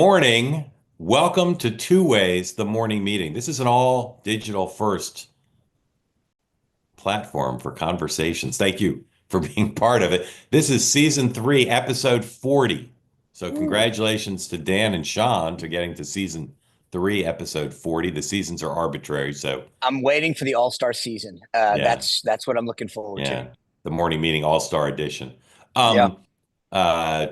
Morning. Welcome to Two Ways, the morning meeting. This is an all digital first platform for conversations. Thank you for being part of it. This is season 3, episode 40. So Ooh. congratulations to Dan and Sean to getting to season 3, episode 40. The seasons are arbitrary. So I'm waiting for the All-Star season. yeah, That's what I'm looking forward to. yeah. The morning meeting all-star edition. Yeah. Um,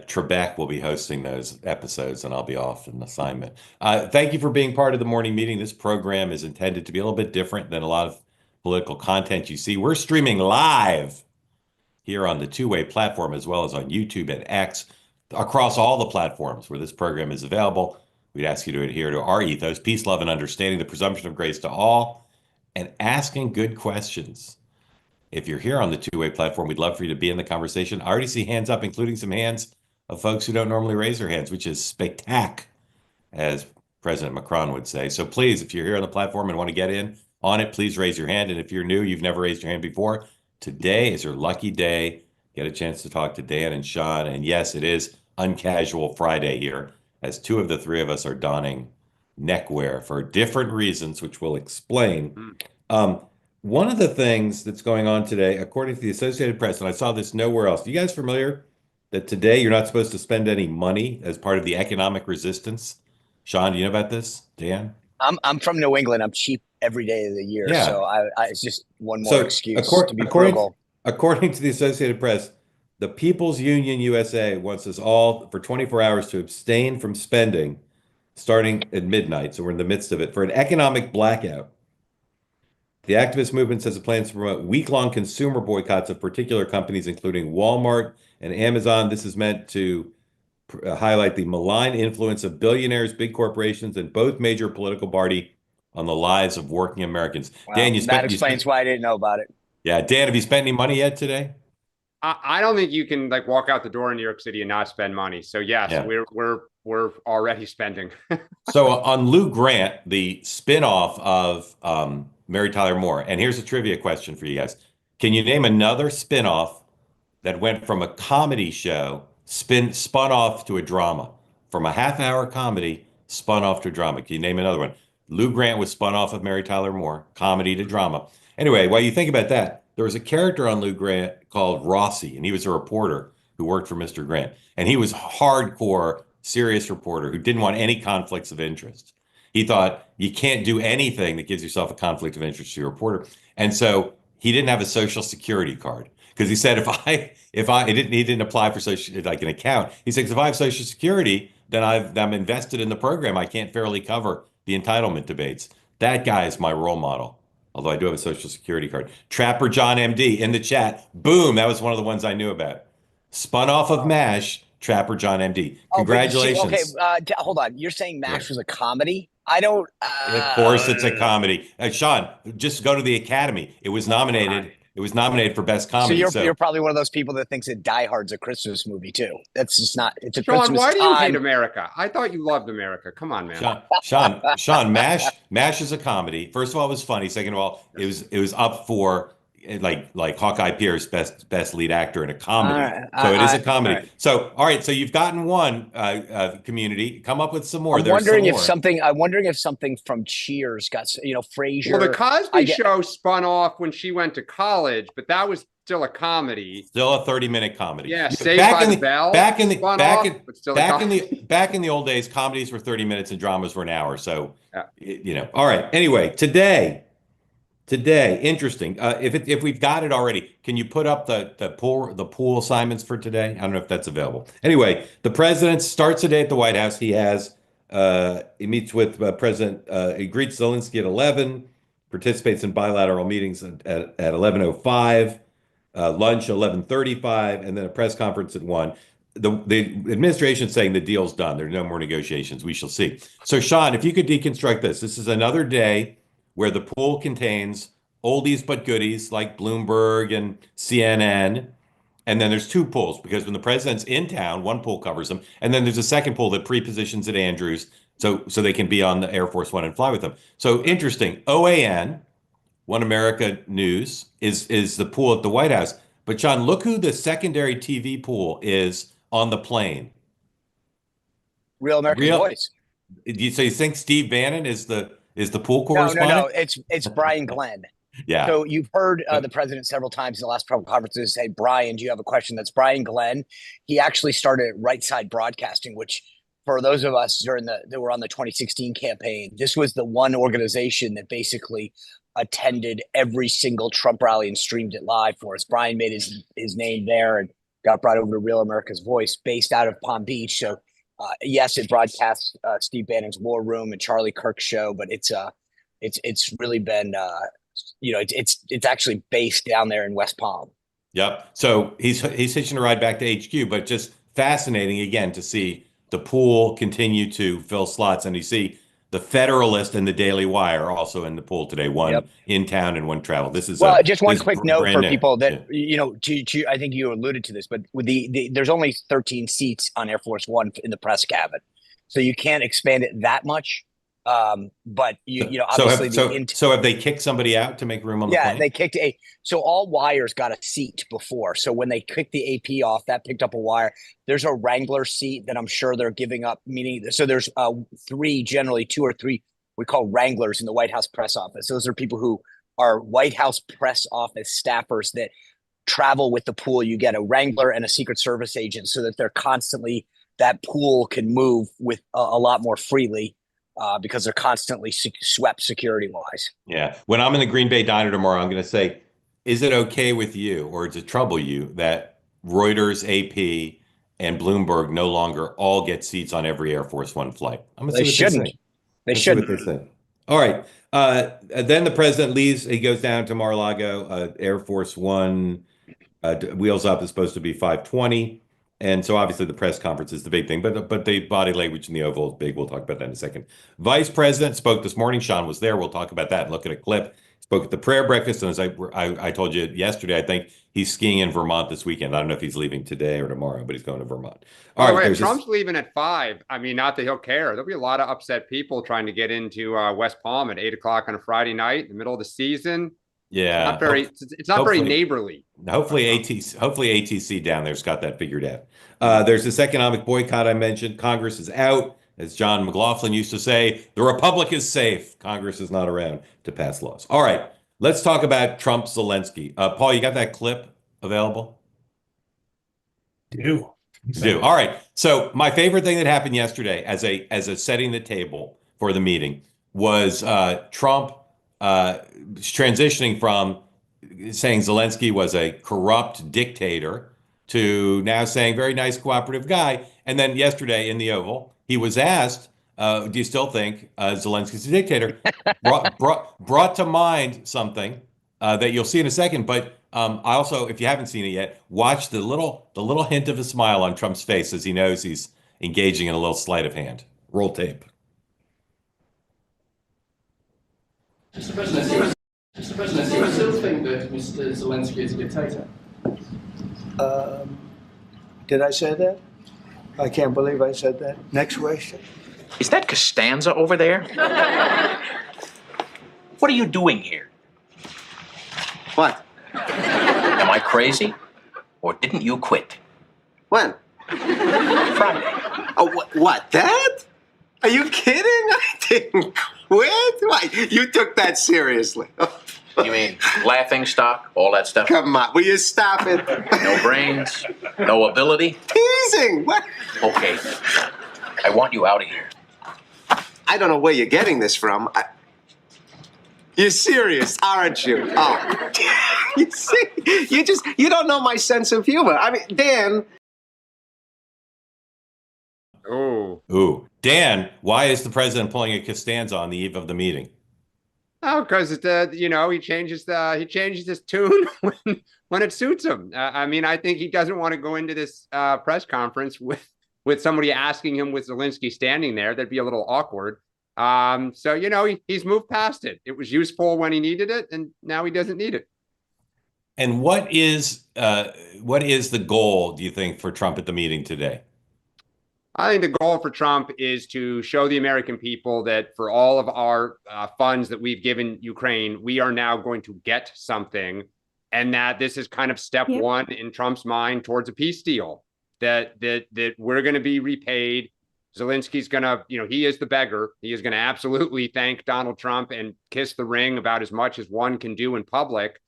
Trebek will be hosting those episodes, and I'll be off an assignment. Thank you for being part of the morning meeting. This program is intended to be a little bit different than a lot of political content you see. We're streaming live here on the two-way platform, as well as on YouTube and X, across all the platforms where this program is available. We'd ask you to adhere to our ethos: peace, love, and understanding, the presumption of grace to all, and asking good questions. If you're here on the two-way platform, we'd love for you to be in the conversation. I already see hands up, including some hands of folks who don't normally raise their hands, which is spectac, as President Macron would say. So please, if you're here on the platform and want to get in on it, please raise your hand. And if you're new, you've never raised your hand before, today is your lucky day. Get a chance to talk to Dan and Sean. And yes, it is Uncasual Friday here, as two of the three of us are donning neckwear for different reasons, which we'll explain. Um, One of the things that's going on today, according to the Associated Press, and I saw this nowhere else. You guys familiar that today you're not supposed to spend any money as part of the economic resistance? Sean, do you know about this? Dan? I'm from New England. I'm cheap every day of the year, Yeah. so I it's just one more So excuse to be according frugal. according to the Associated Press, the People's Union USA wants us all for 24 hours to abstain from spending starting at midnight. So we're in the midst of it for an economic blackout. The activist movement says it plans to promote week-long consumer boycotts of particular companies, including Walmart and Amazon. This is meant to highlight the malign influence of billionaires, big corporations, and both major political party on the lives of working Americans. Dan, Well, that explains why I didn't know about it. yeah, Dan, have you spent any money yet today? I don't think you can like walk out the door in New York City and not spend money. So yes, Yeah. we're already spending. So on Lou Grant, the spinoff of Mary Tyler Moore, and here's a trivia question for you guys. Can you name another spinoff that went from a comedy show spun off to a drama? From a half-hour comedy spun off to a drama. Can you name another one? Lou Grant was spun off of Mary Tyler Moore, comedy to drama. Anyway, while you think about that, there was a character on Lou Grant called Rossi, and he was a reporter who worked for Mr. Grant. And he was hardcore, serious reporter who didn't want any conflicts of interest. He thought you can't do anything that gives yourself a conflict of interest to your reporter. And so he didn't have a social security card because he said he didn't apply for social like an account. He said, if I have social security, then I'm invested in the program. I can't fairly cover the entitlement debates. That guy is my role model. Although I do have a social security card. Trapper John MD in the chat. Boom. That was one of the ones I knew about. Spun off of Oh, MASH, Trapper John MD. oh, but okay. Congratulations. Hold on. You're saying Yeah. MASH was a comedy? I don't. Of course, it's a comedy. Sean, just go to the Academy. It was nominated. It was nominated for best So comedy. you're So probably one of those people that thinks that Die Hard's a Christmas movie too. That's just not. It's a Sean, Christmas why do you hate time. America? I thought you loved America. Come on, man. Sean, MASH is a comedy. First of all, it was funny. Second of all, it was up for like Hawkeye Pierce, best lead actor in a All comedy. right, So it is a all comedy. right. So all right, so you've gotten one community. Come up with some more. I'm There's some wondering if more. something. I'm wondering if something from Cheers got. Well, the Frasier. I Cosby get. Show spun off when she went to college, but that was still a comedy. Still a 30-minute comedy. Yeah, You- Saved back by in the the Bell back in the spun back off, in but still a back in comedy. the back in the old days, comedies were 30 minutes and dramas were an hour. So Yeah. All right. Anyway, today, interesting. If we've got it already, can you put up the pool assignments for today? I don't know if that's available. Anyway, the president starts the day at the White House. He meets with President. He greets Zelensky at 11. Participates in bilateral meetings at 11:05. Lunch 11:35, and then a press conference at 1. The administration saying the deal's done. There's no more negotiations. We shall see. So, Sean, if you could deconstruct this, this is another day where the pool contains oldies but goodies like Bloomberg and CNN. And then there's two pools because when the president's in town, one pool covers him, and then there's a second pool that pre-positions at Andrews so they can be on the Air Force One and fly with them. So interesting. OAN, One America News, is the pool at the White House. But John, look who the secondary TV pool is on the plane. Real America's Voice. So you think Steve Bannon is the pool No, correspondent? it's Brian Glenn. Yeah. So you've heard the president several times in the last couple conferences say, Brian, do you have a question? That's Brian Glenn. He actually started at Right Side Broadcasting, which for those of us that were on the 2016 campaign, this was the one organization that basically attended every single Trump rally and streamed it live for us. Brian made his name there and got brought over to Real America's Voice, based out of Palm Beach. So yes, it broadcasts Steve Bannon's War Room and Charlie Kirk's show, but it's really been it's actually based down there in West Palm. Yep. So he's hitching a ride back to HQ, but just fascinating again to see the pool continue to fill slots, and you see the Federalist and the Daily Wire also in the pool today. One in town and one travel. This is just one quick note for people that I think you alluded to this, but with there's only 13 seats on Air Force One in the press cabin, so you can't expand it that much. But obviously so have they kicked somebody out to make room on the plane? Yeah, they kicked so all wires got a seat before. So when they kicked the AP off, that picked up a wire. There's a Wrangler seat that I'm sure they're giving up. Meaning, so there's generally two or three we call Wranglers in the White House press office. Those are people who are White House press office staffers that travel with the pool. You get a Wrangler and a Secret Service agent, so that they're constantly, that pool can move with a lot more freely. Because they're constantly swept security-wise. Yeah. When I'm in the Green Bay Diner tomorrow, I'm going to say, is it okay with you, or does it trouble you, that Reuters, AP, and Bloomberg no longer all get seats on every Air Force One flight? I'm going to see what they say. They shouldn't. See what they say. All right. Then the president leaves. He goes down to Mar-a-Lago. Air Force One wheels up is supposed to be 5:20. And so obviously the press conference is the big thing, but the body language in the Oval is big. We'll talk about that in a second. Vice President spoke this morning. Sean was there. We'll talk about that and look at a clip. Spoke at the prayer breakfast. And as I told you yesterday, I think he's skiing in Vermont this weekend. I don't know if he's leaving today or tomorrow, but he's going to Vermont. All right. Trump's leaving at 5. I mean, not that he'll care. There'll be a lot of upset people trying to get into West Palm at 8 o'clock on a Friday night in the middle of the season. Yeah, it's not very neighborly. Hopefully ATC down there's got that figured out. There's this economic boycott I mentioned. Congress is out. As John McLaughlin used to say, the Republic is safe. Congress is not around to pass laws. All right, let's talk about Trump-Zelensky. Paul, you got that clip available? Do. All right. So my favorite thing that happened yesterday as a setting the table for the meeting was Trump transitioning from saying Zelensky was a corrupt dictator to now saying very nice cooperative guy. And then yesterday in the Oval, he was asked, do you still think Zelensky's a dictator? brought to mind something that you'll see in a second. But I also, if you haven't seen it yet, watch the little hint of a smile on Trump's face as he knows he's engaging in a little sleight of hand. Roll tape. Mr. President, do you still think that Mr. Zelensky is a dictator? Did I say that? I can't believe I said that. Next question. Is that Costanza over there? What are you doing here? What? Am I crazy? Or didn't you quit? When? Friday. Oh, what? That? Are you kidding? I didn't quit. Why? You took that seriously. You mean laughing stock, all that stuff? Come on, will you stop it? No brains, no ability? Teasing. What? Okay, I want you out of here. I don't know where you're getting this from. You're serious, aren't you? Oh, you see, you don't know my sense of humor. I mean, Dan. Ooh. Dan, why is the president pulling a Costanza on the eve of the meeting? Oh, because he changes his tune when it suits him. I mean, I think he doesn't want to go into this press conference with somebody asking him with Zelensky standing there. That'd be a little awkward. So he's moved past it. It was useful when he needed it, and now he doesn't need it. And what is the goal, do you think, for Trump at the meeting today? I think the goal for Trump is to show the American people that for all of our funds that we've given Ukraine, we are now going to get something, and that this is kind of step one in Trump's mind towards a peace deal, that we're going to be repaid Zelensky's going to, he is the beggar. He is going to absolutely thank Donald Trump and kiss the ring about as much as one can do in public,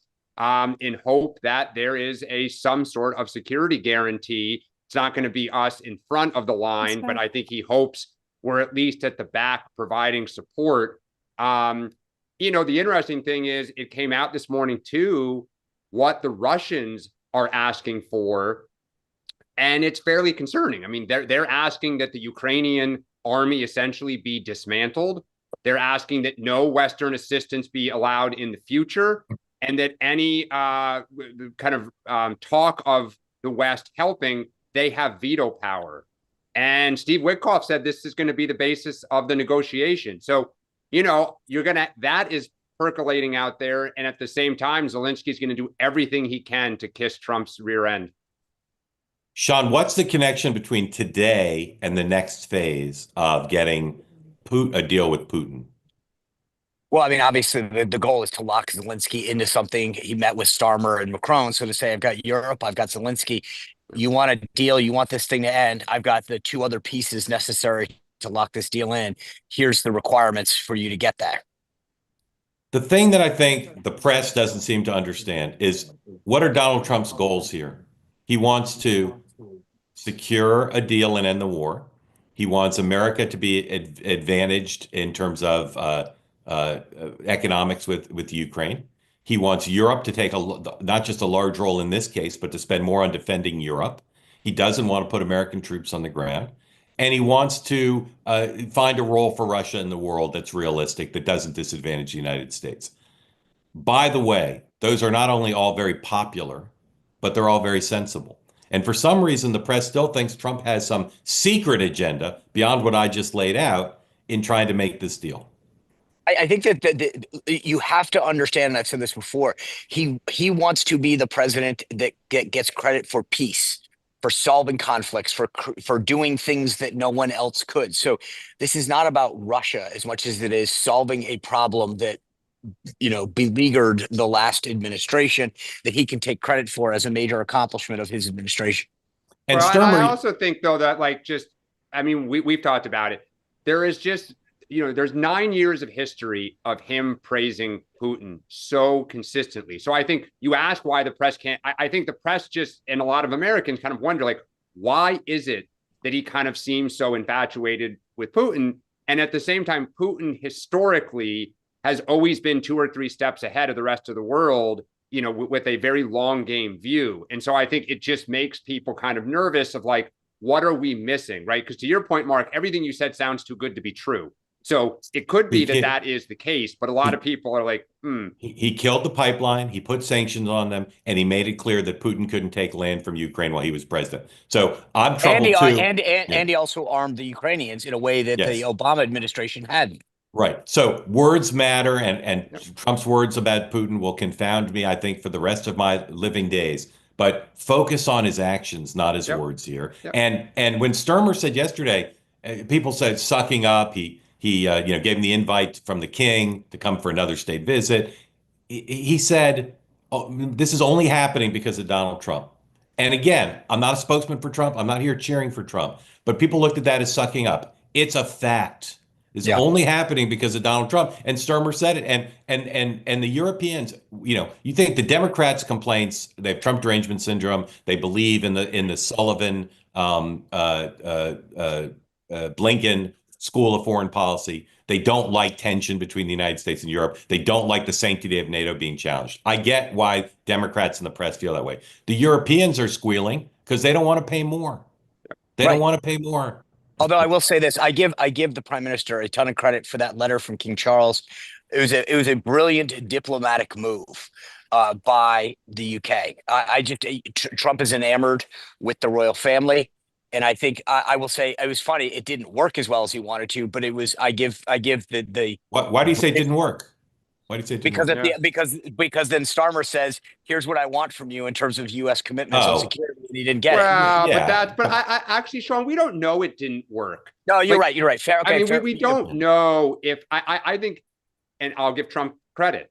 in hope that there is some sort of security guarantee. It's not going to be us in front of the line, but I think he hopes we're at least at the back providing support. The interesting thing is it came out this morning too, what the Russians are asking for. And it's fairly concerning. I mean, they're asking that the Ukrainian army essentially be dismantled. They're asking that no Western assistance be allowed in the future, and that any talk of the West helping, they have veto power. And Steve Witkoff said this is going to be the basis of the negotiation. So, that is percolating out there. And at the same time, Zelensky's going to do everything he can to kiss Trump's rear end. Sean, what's the connection between today and the next phase of getting a deal with Putin? Well, I mean, obviously, the goal is to lock Zelensky into something. He met with Starmer and Macron. So to say, I've got Europe, I've got Zelensky. You want a deal, you want this thing to end. I've got the two other pieces necessary to lock this deal in. Here's the requirements for you to get that. The thing that I think the press doesn't seem to understand is, what are Donald Trump's goals here? He wants to secure a deal and end the war. He wants America to be advantaged in terms of economics with Ukraine. He wants Europe to take not just a large role in this case, but to spend more on defending Europe. He doesn't want to put American troops on the ground. And he wants to find a role for Russia in the world that's realistic, that doesn't disadvantage the United States. By the way, those are not only all very popular, but they're all very sensible. And for some reason, the press still thinks Trump has some secret agenda beyond what I just laid out in trying to make this deal. I think that you have to understand, and I've said this before, he wants to be the president that gets credit for peace, for solving conflicts, for doing things that no one else could. So this is not about Russia as much as it is solving a problem that beleaguered the last administration, that he can take credit for as a major accomplishment of his administration. And well, Sturmer, I also think, though, that we've talked about it. There is just, there's 9 years of history of him praising Putin so consistently. So I think you ask why the press can't. I think the press just, and a lot of Americans kind of wonder, why is it that he kind of seems so infatuated with Putin? And at the same time, Putin historically has always been 2 or 3 steps ahead of the rest of the world, with a very long game view. And so I think it just makes people kind of nervous of what are we missing, right? Because to your point, Mark, everything you said sounds too good to be true. So it could be that is the case, but a lot of people are He killed the pipeline, he put sanctions on them, and he made it clear that Putin couldn't take land from Ukraine while he was president. So I'm troubled too. And he also armed the Ukrainians in a way that the Obama administration hadn't. Right. So words matter, and Trump's words about Putin will confound me, I think, for the rest of my living days. But focus on his actions, not his words here. Yep. And when Sturmer said yesterday, people said sucking up. He gave him the invite from the king to come for another state visit. He said, this is only happening because of Donald Trump. And again, I'm not a spokesman for Trump. I'm not here cheering for Trump. But people looked at that as sucking up. It's a fact. It's only happening because of Donald Trump. And Sturmer said it. And the Europeans, you think the Democrats' complaints, they have Trump derangement syndrome. They believe in the Sullivan, Blinken school of foreign policy. They don't like tension between the United States and Europe. They don't like the sanctity of NATO being challenged. I get why Democrats and the press feel that way. The Europeans are squealing because they don't want to pay more. They don't want to pay more. Although I will say this, I give the prime minister a ton of credit for that letter from King Charles. It was a brilliant diplomatic move by the UK. Trump is enamored with the royal family, and I think I will say it was funny. It didn't work as well as he wanted to, but it was. I give the. Why do you say it didn't work? Why do you say it didn't work? Because then Starmer says, "Here's what I want from you in terms of U.S. commitments on security," and he didn't get it. But I actually, Sean, we don't know it didn't work. No, you're right. You're right. Fair. Okay, we don't know if I think, and I'll give Trump credit.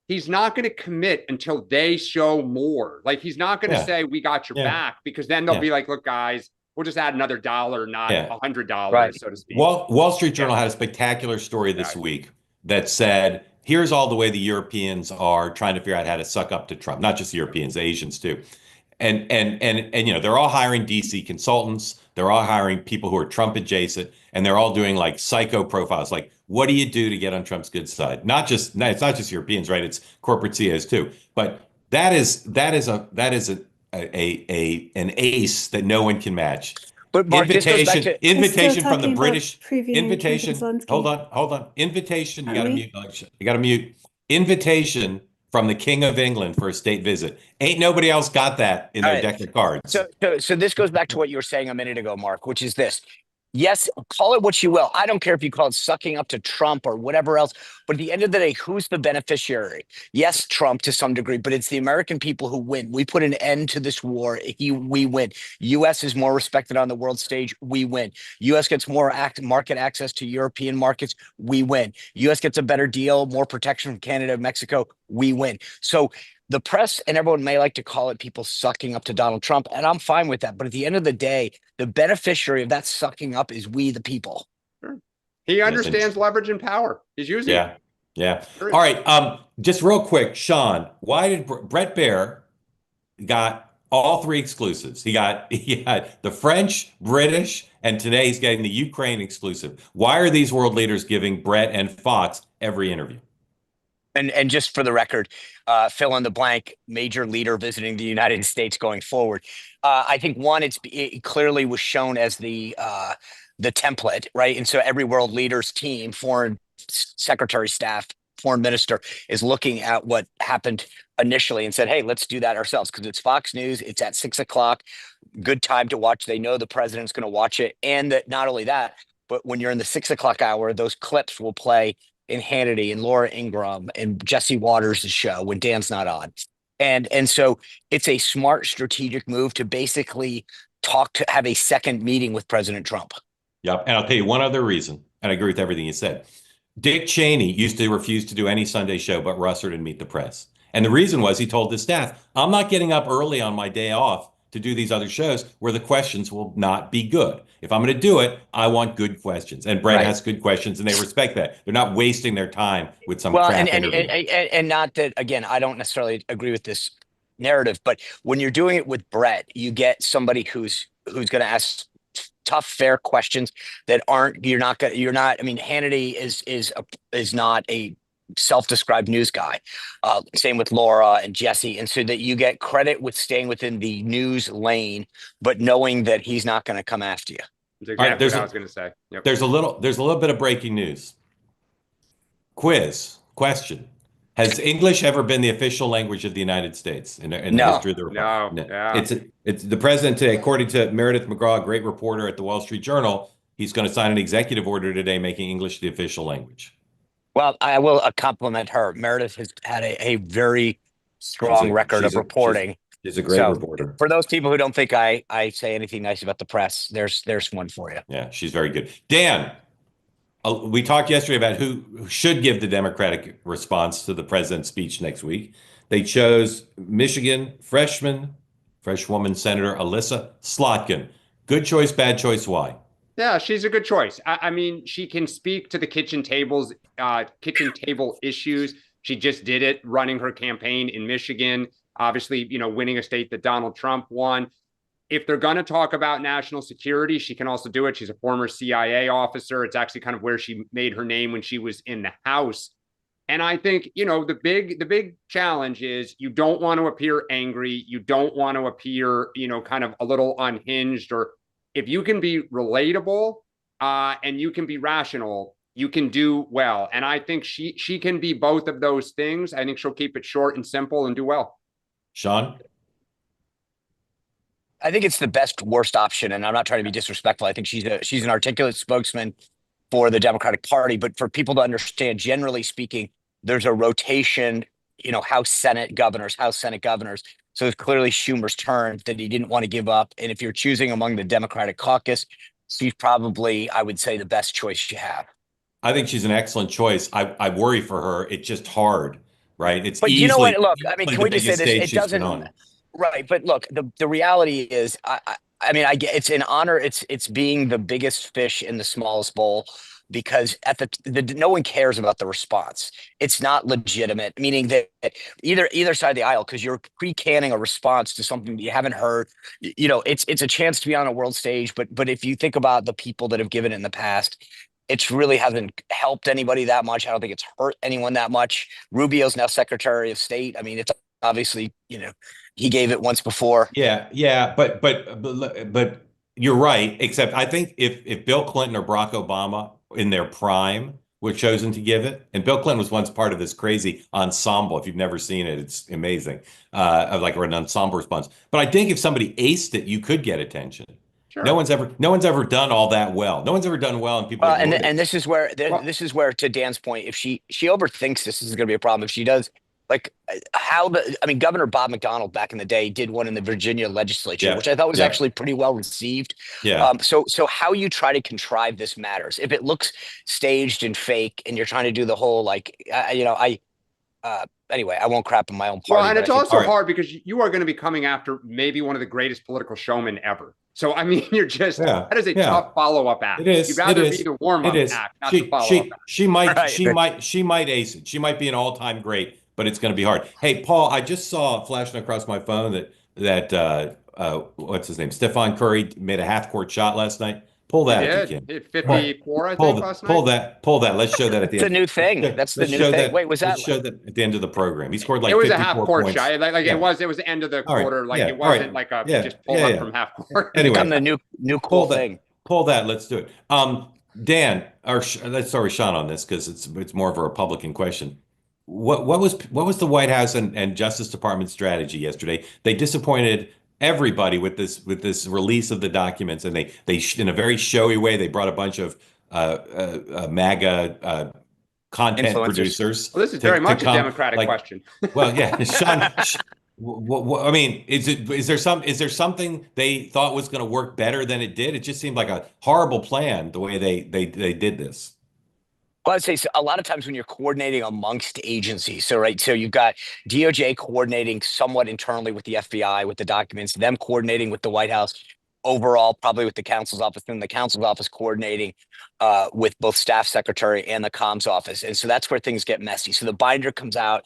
He's not going to commit until they show more. He's not going to say we got your back, because then they'll be like, look, guys, we'll just add another dollar, not $100, Right. so to speak. Wall Street Journal had a spectacular story this week that said, here's all the way the Europeans are trying to figure out how to suck up to Trump, not just the Europeans, Asians too. And they're all hiring DC consultants, they're all hiring people who are Trump adjacent, and they're all doing like psycho profiles, like what do you do to get on Trump's good side? It's not just Europeans, right? It's corporate CEOs too. But that is an ace that no one can match. But Mark, invitation from the British. Invitation. Hold on. Invitation. You got to mute. Invitation from the King of England for a state visit. Ain't nobody else got that in their deck of cards. So this goes back to what you were saying a minute ago, Mark, which is this. Yes, call it what you will. I don't care if you call it sucking up to Trump or whatever else. But at the end of the day, who's the beneficiary? Yes, Trump to some degree, but it's the American people who win. We put an end to this war. We win. U.S. is more respected on the world stage. We win. U.S. gets more market access to European markets. We win. U.S. gets a better deal, more protection from Canada, Mexico. We win. So the press and everyone may like to call it people sucking up to Donald Trump, and I'm fine with that. But at the end of the day, the beneficiary of that sucking up is we, the people. Sure. He understands leverage and power. He's using it. Yeah. All right. Just real quick, Sean, why did Bret Baier got all three exclusives? He got the French, British, and today he's getting the Ukraine exclusive. Why are these world leaders giving Bret and Fox every interview? And just for the record, fill in the blank, major leader visiting the United States going forward. I think one, it clearly was shown as the template, right? And so every world leader's team, foreign secretary staff, foreign minister is looking at what happened initially and said, hey, let's do that ourselves because it's Fox News. It's at 6 o'clock. Good time to watch. They know the president's going to watch it. And that not only that, but when you're in the 6 o'clock hour, those clips will play in Hannity and Laura Ingraham and Jesse Waters' show when Dan's not on. And so it's a smart strategic move to basically have a second meeting with President Trump. Yep. And I'll tell you one other reason, and I agree with everything you said. Dick Cheney used to refuse to do any Sunday show but Russert and Meet the Press. And the reason was he told his staff, I'm not getting up early on my day off to do these other shows where the questions will not be good. If I'm going to do it, I want good questions. And Bret has good questions, and they respect that. They're not wasting their time with some crap interview. And not that, again, I don't necessarily agree with this narrative, but when you're doing it with Bret, you get somebody who's going to ask tough, fair questions that Hannity is not a self-described news guy. Same with Laura and Jesse. And so that you get credit with staying within the news lane, but knowing that he's not going to come after you. That's exactly what I was going to say. Yep. There's a little bit of breaking news. Question. Has English ever been the official language of the United States in the history of the Republic? No. Yeah. It's the president today, according to Meredith McGraw, a great reporter at the Wall Street Journal, he's going to sign an executive order today making English the official language. Well, I will compliment her. Meredith has had a very strong record of reporting. She's a great reporter. For those people who don't think I say anything nice about the press, there's one for you. Yeah, she's very good. Dan, we talked yesterday about who should give the Democratic response to the president's speech next week. They chose Michigan freshwoman Senator Elissa Slotkin. Good choice, bad choice, why? Yeah, she's a good choice. I mean, she can speak to the kitchen table issues. She just did it running her campaign in Michigan, obviously, winning a state that Donald Trump won. If they're going to talk about national security, she can also do it. She's a former CIA officer. It's actually kind of where she made her name when she was in the House. And I think, the big challenge is you don't want to appear angry. You don't want to appear, kind of a little unhinged, or if you can be relatable and you can be rational, you can do well. And I think she can be both of those things. I think she'll keep it short and simple and do well. Sean? I think it's the worst option. And I'm not trying to be disrespectful. I think she's an articulate spokesman for the Democratic Party. But for people to understand, generally speaking, there's a rotation, House Senate governors. So it's clearly Schumer's turn that he didn't want to give up. And if you're choosing among the Democratic caucus, she's probably, I would say, the best choice you have. I think she's an excellent choice. I worry for her. It's just hard, right? But you know what? Look, I mean, can we just say this? It doesn't. Right. But look, the reality is, I mean, I get it's an honor. It's being the biggest fish in the smallest bowl because at no one cares about the response. It's not legitimate, meaning that either side of the aisle, because you're pre-canning a response to something that you haven't heard. You know, it's a chance to be on a world stage, but if you think about the people that have given it in the past, it's really hasn't helped anybody that much. I don't think it's hurt anyone that much. Rubio's now Secretary of State. I mean, it's obviously, he gave it once before. Yeah, but you're right. Except I think if Bill Clinton or Barack Obama in their prime were chosen to give it, and Bill Clinton was once part of this crazy ensemble. If you've never seen it, it's amazing. Of like an ensemble response. But I think if somebody aced it, you could get attention. Sure. No one's ever done all that well. No one's ever done well, and people. And this is where to Dan's point, if she overthinks this is going to be a problem. If she does, like Governor Bob McDonnell back in the day did one in the Virginia legislature, which I thought was actually pretty well received. Yeah. So how you try to contrive this matters. If it looks staged and fake, and you're trying to do the whole anyway, I won't crap in my own party. Well, and it's also hard because you are going to be coming after maybe one of the greatest political showmen ever. So, I mean, you're just, that is a tough follow-up act. It is. You'd rather be the warm-up act, not the follow-up act. She might ace it. She might be an all-time great, but it's going to be hard. Hey, Paul, I just saw flashing across my phone that what's his name? Stephon Curry made a half-court shot last night. Pull that if you can. Hit 54, I think, last night. Pull that. Let's show that at the end. It's a new thing. That's the new thing. Wait, was that? Let's show that at the end of the program. He scored like it was 54 a half-court points. shot. It was the end of the quarter. It wasn't like a just pull up from half-court. Anyway, become the new cool thing. Pull that. Let's do it. Dan, let's start with Sean on this because it's more of a Republican question. What was the White House and Justice Department strategy yesterday? They disappointed everybody with this release of the documents, and they in a very showy way they brought a bunch of MAGA content producers. Well, this is very much a Democratic question. Well, yeah, Sean. I mean, is there something they thought was going to work better than it did? It just seemed like a horrible plan the way they did this. Well, I'd say a lot of times when you're coordinating amongst agencies, so you've got DOJ coordinating somewhat internally with the FBI with the documents, them coordinating with the White House overall, probably with the counsel's office, and the counsel's office coordinating with both staff secretary and the comms office. And so that's where things get messy. So the binder comes out.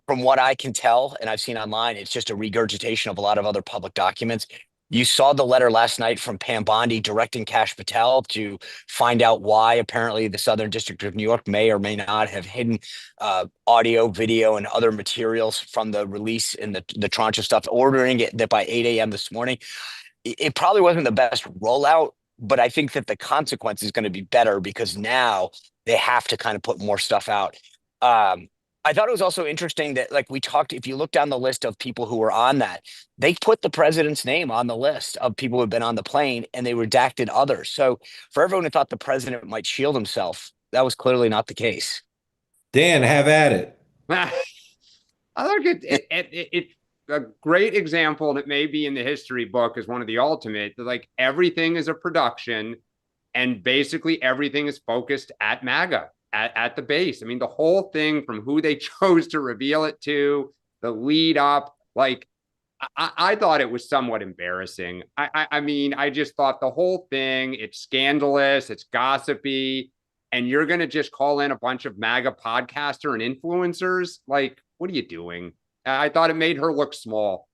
From what I can tell, and I've seen online, it's just a regurgitation of a lot of other public documents. You saw the letter last night from Pam Bondi directing Kash Patel to find out why apparently the Southern District of New York may or may not have hidden audio, video, and other materials from the release and the tranche of stuff, ordering it that by 8 a.m. this morning. It probably wasn't the best rollout, but I think that the consequence is going to be better because now they have to kind of put more stuff out. I thought it was also interesting that, like we talked, if you look down the list of people who were on that, they put the president's name on the list of people who have been on the plane and they redacted others. So for everyone who thought the president might shield himself, that was clearly not the case. Dan, have at it. I think it's a great example, and it may be in the history book as one of the ultimate, that like everything is a production and basically everything is focused at MAGA. At the base. I mean, the whole thing from who they chose to reveal it to, the lead up, like, I thought it was somewhat embarrassing. I mean, I just thought the whole thing, it's scandalous, it's gossipy, and you're going to just call in a bunch of MAGA podcaster and influencers? Like, what are you doing? I thought it made her look small.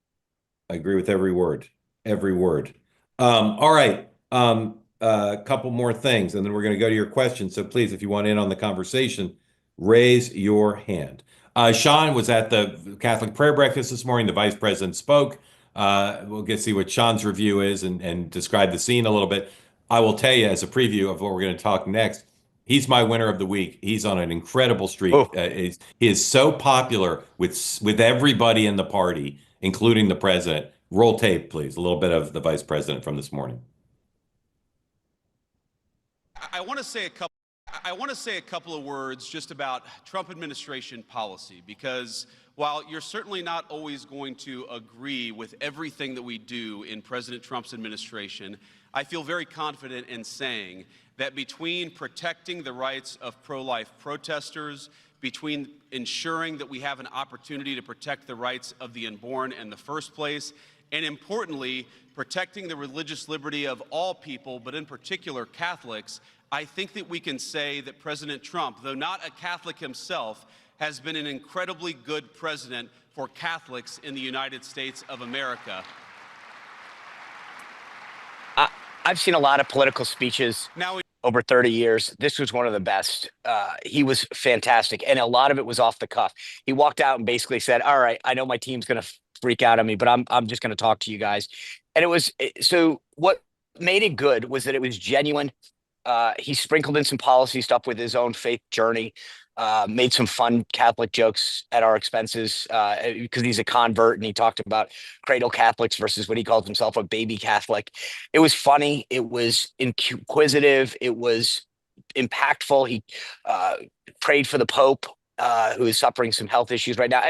I agree with every word. Every word. All right. A couple more things, and then we're going to go to your questions. So please, if you want in on the conversation, raise your hand. Sean was at the Catholic prayer breakfast this morning. The vice president spoke. We'll get to see what Sean's review is and describe the scene a little bit. I will tell you as a preview of what we're going to talk next. He's my winner of the week. He's on an incredible streak. He is so popular with everybody in the party, including the president. Roll tape, please. A little bit of the vice president from this morning. I want to say a couple of words just about Trump administration policy, because while you're certainly not always going to agree with everything that we do in President Trump's administration, I feel very confident in saying that between protecting the rights of pro-life protesters, between ensuring that we have an opportunity to protect the rights of the unborn in the first place, and importantly, protecting the religious liberty of all people, but in particular Catholics, I think that we can say that President Trump, though not a Catholic himself, has been an incredibly good president for Catholics in the United States of America. I've seen a lot of political speeches Now, over 30 years. This was one of the best. He was fantastic. And a lot of it was off the cuff. He walked out and basically said, all right, I know my team's going to freak out on me, but I'm just going to talk to you guys. And it was, so what made it good was that it was genuine. He sprinkled in some policy stuff with his own faith journey, made some fun Catholic jokes at our expenses because he's a convert, and he talked about cradle Catholics versus what he calls himself a baby Catholic. It was funny. It was inquisitive. It was impactful. He prayed for the Pope, who is suffering some health issues right now.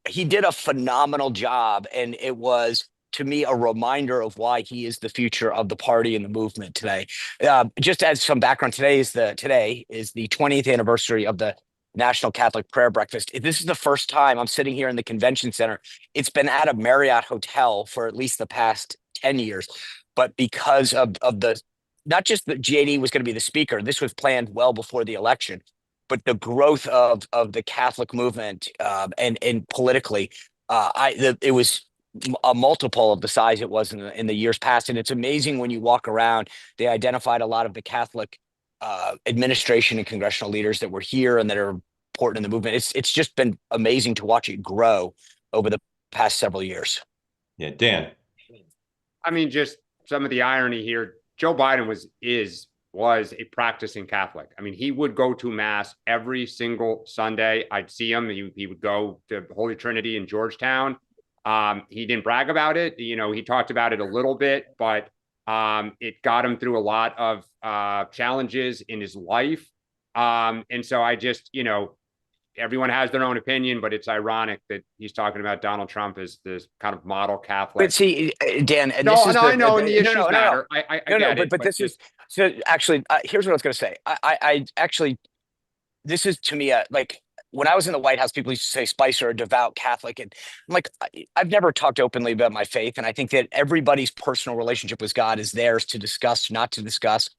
He did a phenomenal job, and it was, to me, a reminder of why he is the future of the party and the movement today. Just as some background, today is the 20th anniversary of the National Catholic Prayer Breakfast. This is the first time I'm sitting here in the convention center. It's been at a Marriott hotel for at least the past 10 years, but because of the, not just that JD was going to be the speaker, this was planned well before the election, but the growth of the Catholic movement and politically, it was a multiple of the size it was in the years past. And it's amazing when you walk around, they identified a lot of the Catholic administration and congressional leaders that were here and that are important in the movement. It's just been amazing to watch it grow over the past several years. Yeah, Dan. I mean, just some of the irony here. Joe Biden was a practicing Catholic. I mean, he would go to mass every single Sunday. I'd see him. He would go to Holy Trinity in Georgetown. He didn't brag about it. He talked about it a little bit, but it got him through a lot of challenges in his life. And so I just, everyone has their own opinion, but it's ironic that he's talking about Donald Trump as this kind of model Catholic. But see, Dan, and I know, and the issues matter. I get it. But this is, so actually, here's what I was going to say. I actually, this is to me, like, when I was in the White House, people used to say Spicer, a devout Catholic. And I'm like, I've never talked openly about my faith. And I think that everybody's personal relationship with God is theirs to discuss, not to discuss.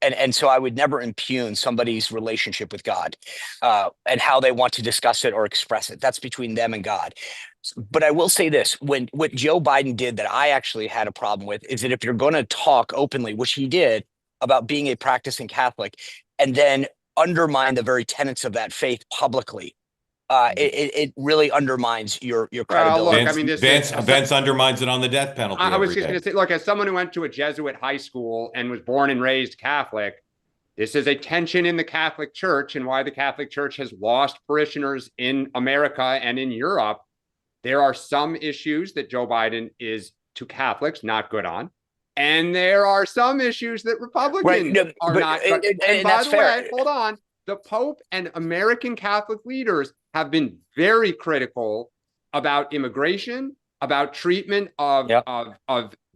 And so I would never impugn somebody's relationship with God and how they want to discuss it or express it. That's between them and God. But I will say this, what Joe Biden did that I actually had a problem with is that if you're going to talk openly, which he did, about being a practicing Catholic, and then undermine the very tenets of that faith publicly, it really undermines your credibility. Look, I mean, Vance undermines it on the death penalty. I was just going to say, look, as someone who went to a Jesuit high school and was born and raised Catholic, this is a tension in the Catholic Church, and why the Catholic Church has lost parishioners in America and in Europe. There are some issues that Joe Biden is, to Catholics, not good on. And there are some issues that Republicans are not. And by the way, hold on. The Pope and American Catholic leaders have been very critical about immigration, about treatment of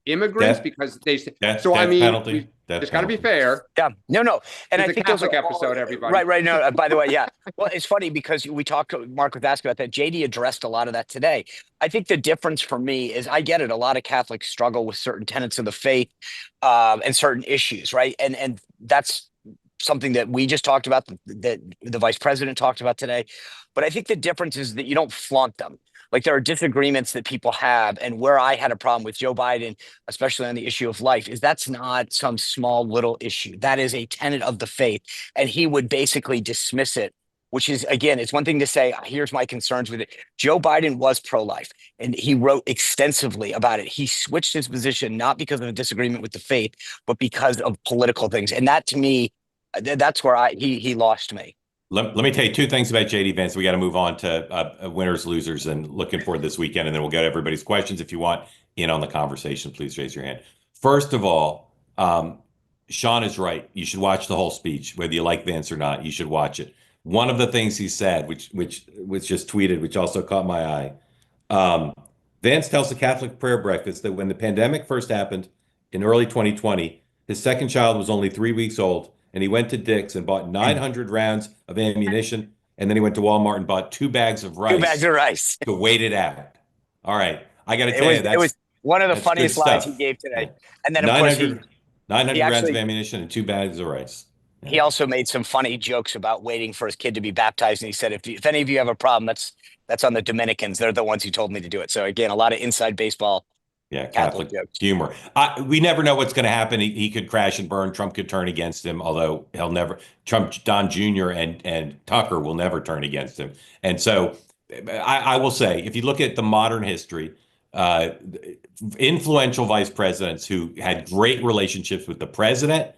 immigrants, because they say, so I mean, it's got to be fair. Yeah, no. And I think Catholic episode, everybody. Right. No, by the way, yeah. Well, it's funny because we talked, Mark was asking about that. JD addressed a lot of that today. I think the difference for me is, I get it. A lot of Catholics struggle with certain tenets of the faith and certain issues, right? And that's something that we just talked about, that the vice president talked about today. But I think the difference is that you don't flaunt them. Like, there are disagreements that people have, and where I had a problem with Joe Biden, especially on the issue of life, is that's not some small little issue. That is a tenet of the faith, and he would basically dismiss it, which is, again, it's one thing to say, here's my concerns with it. Joe Biden was pro-life, and he wrote extensively about it. He switched his position, not because of a disagreement with the faith, but because of political things. And that, to me, that's where he lost me. Let me tell you two things about JD Vance. We got to move on to winners, losers, and looking forward this weekend, and then we'll get everybody's questions. If you want in on the conversation, please raise your hand. First of all, Sean is right. You should watch the whole speech, whether you like Vance or not. You should watch it. One of the things he said, which was just tweeted, which also caught my eye. Vance tells the Catholic Prayer Breakfast that when the pandemic first happened in early 2020, his second child was only 3 weeks old. And he went to Dick's and bought 900 rounds of ammunition. And then he went to Walmart and bought 2 bags of rice. 2 bags of rice. To wait it out. All right. I got to tell you, it was one of the that's funniest good lines stuff. he gave today. Yeah. And then, of course, 900 he rounds actually of ammunition and 2 bags of rice. he also made some funny jokes about waiting for his kid to be baptized. And he said, if any of you have a problem, that's on the Dominicans. They're the ones who told me to do it. So again, a lot of inside basebal Yeah, Catholic jokes. humor. We never know what's going to happen. He could crash and burn. Trump could turn against him, although he'll never. Trump, Don Jr. and Tucker will never turn against him. And so I will say, if you look at the modern history, influential vice presidents who had great relationships with the president,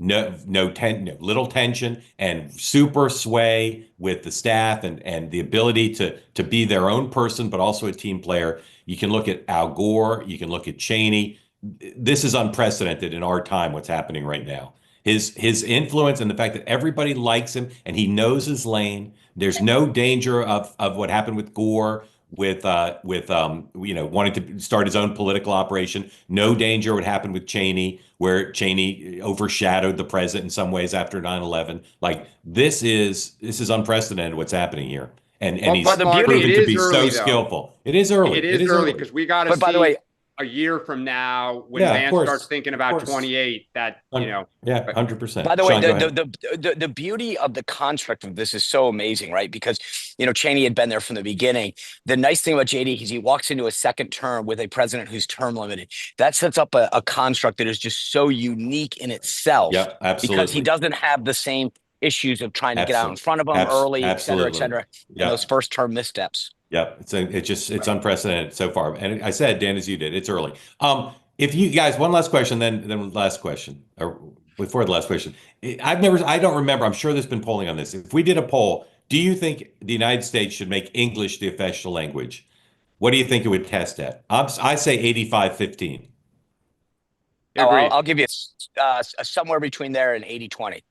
little tension, and super sway with the staff, and the ability to be their own person, but also a team player. You can look at Al Gore, you can look at Cheney. This is unprecedented in our time, what's happening right now. His influence and the fact that everybody likes him and he knows his lane. There's no danger of what happened with Gore, with wanting to start his own political operation. No danger what happened with Cheney, where Cheney overshadowed the president in some ways after 9/11. Like this is unprecedented what's happening here. And he's proven to be so skillful. It is early. It is early because we got to see, by the way, a year from now when Vance starts thinking about 28, that, Yeah, 100%. By the way, Sean, the beauty of the construct of this is so amazing, right? Because, Cheney had been there from the beginning. The nice thing about JD is he walks into a second term with a president who's term limited. That sets up a construct that is just so unique in itself. Yeah, absolutely. Because he doesn't have the same issues of trying to get out in front of them early, et cetera, and those first term missteps. Yep. It's unprecedented so far. And I said, Dan, as you did, it's early. If you guys, one last question, then last question, or before the last question. I don't remember. I'm sure there's been polling on this. If we did a poll, do you think the United States should make English the official language? What do you think it would test at? I say 85-15. I'll give you somewhere between there and 80-20.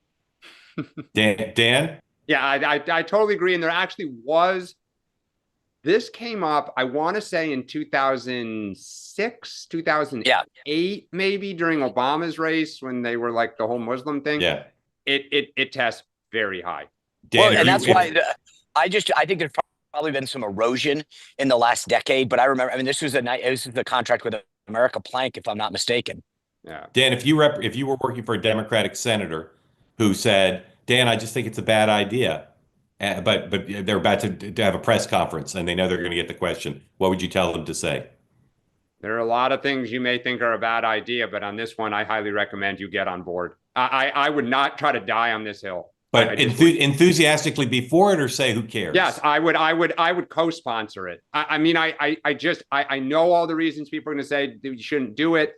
Dan? Yeah, I totally agree. And there actually was. This came up, I want to say in 2006, 2008, maybe during Obama's race when they were like the whole Muslim thing. Yeah. It tests very high. Dan, and that's why I think there's probably been some erosion in the last decade. But I remember, this was the contract with America Plank, if I'm not mistaken. Yeah. Dan, if you were working for a Democratic senator who said, Dan, I just think it's a bad idea. But they're about to have a press conference and they know they're going to get the question, what would you tell them to say? There are a lot of things you may think are a bad idea, but on this one, I highly recommend you get on board. I would not try to die on this hill. But enthusiastically be for it or say who cares? Yes, I would co-sponsor it. I know all the reasons people are going to say you shouldn't do it.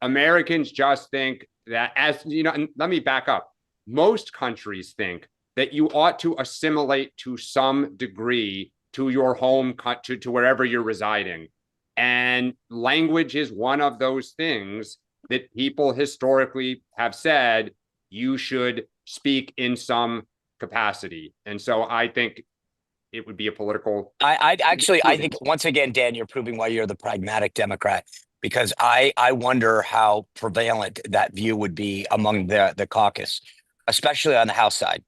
Americans just think that, and let me back up. Most countries think that you ought to assimilate to some degree to your home, to wherever you're residing. And language is one of those things that people historically have said you should speak in some capacity. And so I think it would be a political. I think, once again, Dan, you're proving why you're the pragmatic Democrat, because I wonder how prevalent that view would be among the caucus, especially on the House side.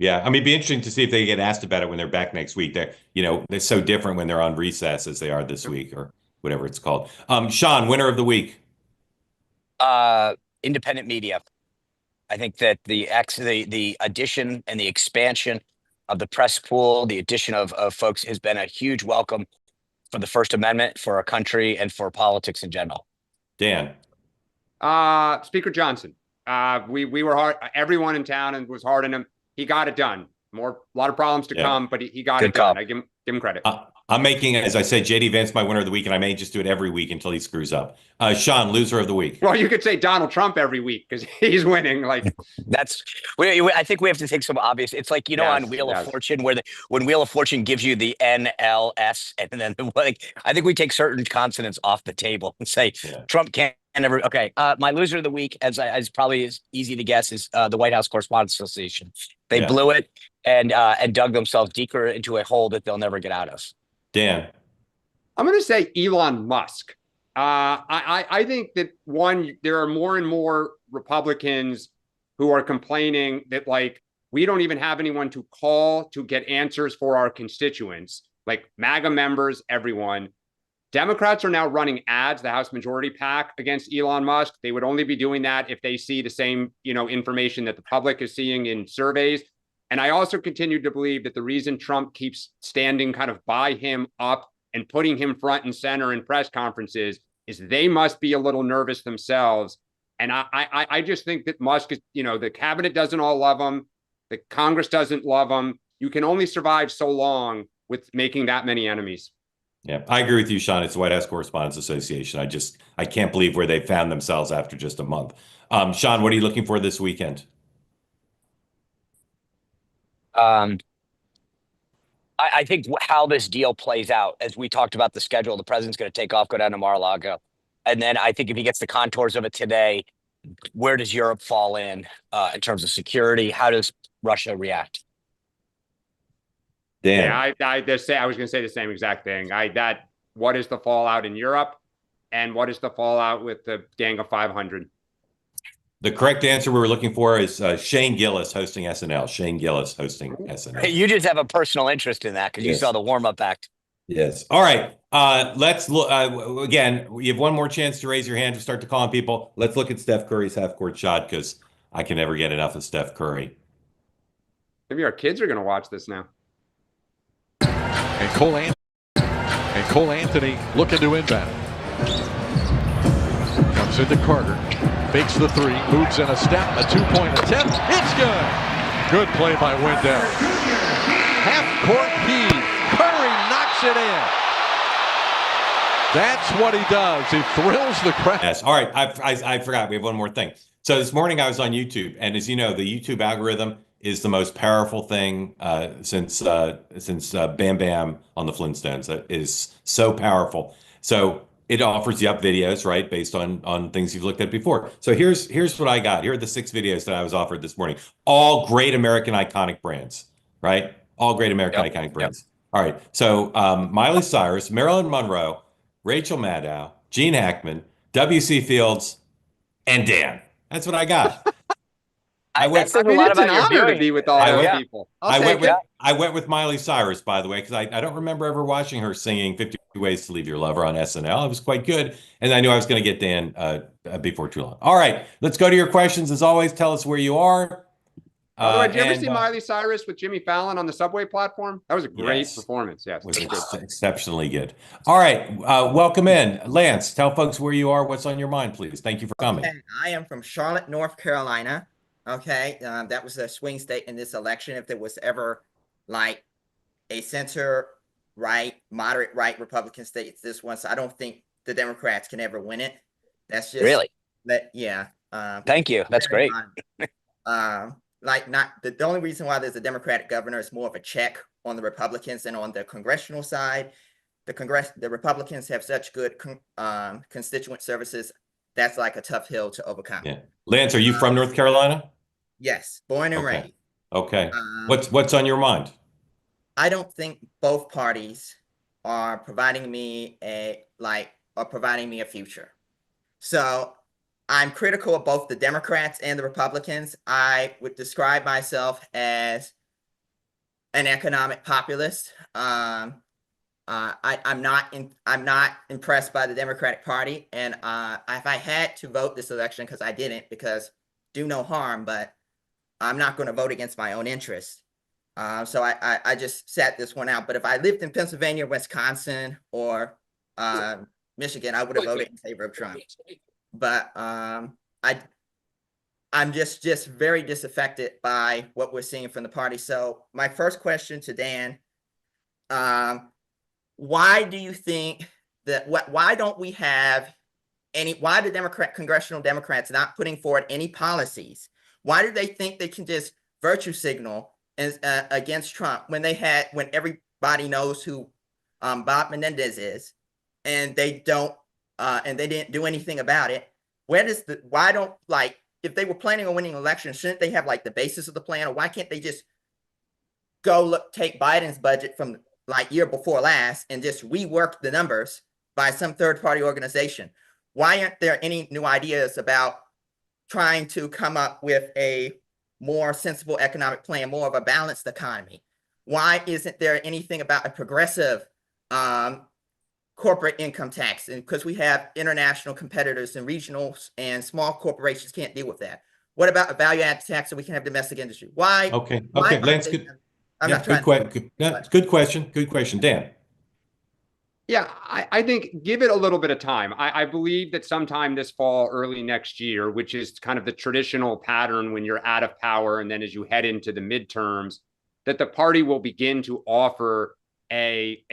Yeah, it'd be interesting to see if they get asked about it when they're back next week. They're so different when they're on recess as they are this week, or whatever it's called. Sean, winner of the week. Independent media. I think that the addition and the expansion of the press pool, the addition of folks has been a huge welcome for the First Amendment, for our country, and for politics in general. Dan. Speaker Johnson. We were hard. Everyone in town and was hard on him. He got it done. A lot of problems to come, but he got it done. I give him credit. I'm making, as I said, JD Vance my winner of the week, and I may just do it every week until he screws up. Sean, loser of the week. Well, you could say Donald Trump every week because he's winning. Like I think we have to take some obvious. It's like on Wheel of Fortune, when Wheel of Fortune gives you the NLS, and then I think we take certain consonants off the table and say Trump can't. Okay. My loser of the week, as probably is easy to guess, is the White House Correspondents Association. They blew it and dug themselves deeper into a hole that they'll never get out of. Dan. I'm going to say Elon Musk. I think that there are more and more Republicans who are complaining that we don't even have anyone to call to get answers for our constituents. like MAGA members, everyone. Democrats are now running ads, the House Majority PAC, against Elon Musk. They would only be doing that if they see the same, information that the public is seeing in surveys. And I also continue to believe that the reason Trump keeps standing kind of by him up and putting him front and center in press conferences is they must be a little nervous themselves. And I just think that Musk is, the cabinet doesn't all love him. The Congress doesn't love him. You can only survive so long with making that many enemies. Yeah, I agree with you, Sean. It's the White House Correspondents Association. I can't believe where they found themselves after just a month. Sean, what are you looking for this weekend? I think how this deal plays out, as we talked about the schedule, the president's going to take off, go down to Mar-a-Lago. And then I think if he gets the contours of it today, where does Europe fall in terms of security? How does Russia react? Dan. Yeah, I was going to say the same exact thing. What is the fallout in Europe, and what is the fallout with the Gang of 500? The correct answer we were looking for is Shane Gillis hosting SNL. Shane Gillis hosting SNL. You just have a personal interest in that because you saw the warm-up act. Yes. All right. Let's look again. You have one more chance to raise your hand to start to call on people. Let's look at Steph Curry's half-court shot because I can never get enough of Steph Curry. Maybe our kids are going to watch this now. And Cole Anthony looking to inbound. Comes into Carter. Fakes the three. Moves in a step. A two-point attempt. It's good. Good play by Wendell. Half-court heave. Curry knocks it in. That's what he does. He thrills the crowd. Yes. All right. I forgot. We have one more thing. So this morning I was on YouTube, and as you know, the YouTube algorithm is the most powerful thing since Bam Bam on the Flintstones. It is so powerful. So it offers you up videos, right, based on things you've looked at before. So here's what I got. Here are the 6 videos that I was offered this morning. All great American iconic brands, right? All great American iconic brands. All right. So Miley Cyrus, Marilyn Monroe, Rachel Maddow, Gene Hackman, W.C. Fields, and Dan. That's what I got. It's an honor to be with all those people. I went with Miley Cyrus, by the way, because I don't remember ever watching her singing 50 Ways to Leave Your Lover on SNL. It was quite good. And I knew I was going to get Dan before too long. All right, let's go to your questions. As always, tell us where you are. Did you ever see Miley Cyrus with Jimmy Fallon on the subway platform? That was a great performance. Yes, it was exceptionally good. All right, welcome in. Lance, tell folks where you are, what's on your mind, please. Thank you for coming. Okay, I am from Charlotte, North Carolina. Okay, that was a swing state in this election. If there was ever like a center right, moderate right Republican state, it's this one. So I don't think the Democrats can ever win it. That's just really thank you. That's great. The only reason why there's a Democratic governor is more of a check on the Republicans, and on the congressional side, the Republicans have such good constituent services. That's like a tough hill to overcome. Yeah, Lance, are you from North Carolina? Yes, born and raised. Okay. What's on your mind? I don't think both parties are providing me a future. So I'm critical of both the Democrats and the Republicans. I would describe myself as an economic populist. I'm not impressed by the Democratic Party, and if I had to vote this election, because I didn't, because do no harm, but I'm not going to vote against my own interests. So I just sat this one out. But if I lived in Pennsylvania, Wisconsin, or Michigan, I would have voted in favor of Trump. But I'm just very disaffected by what we're seeing from the party. So my first question to Dan, why do you think that why don't we have why the congressional Democrats not putting forward any policies? Why do they think they can just virtue signal against Trump when everybody knows who Bob Menendez is, and they didn't do anything about it? If they were planning on winning an election, shouldn't they have like the basis of the plan? Or why can't they just take Biden's budget from year before last and just rework the numbers by some third-party organization? Why aren't there any new ideas about trying to come up with a more sensible economic plan, more of a balanced economy? why isn't there anything about a progressive corporate income tax? And because we have international competitors and regionals and small corporations can't deal with that. What about a value added tax so we can have domestic industry? Why? Okay. why Okay. Lance, aren't they- good. I'm Yeah, not trying good question. Good question. Dan. Yeah, I think give it a little bit of time. I believe that sometime this fall, early next year, which is kind of the traditional pattern when you're out of power, and then as you head into the midterms, that the party will begin to offer a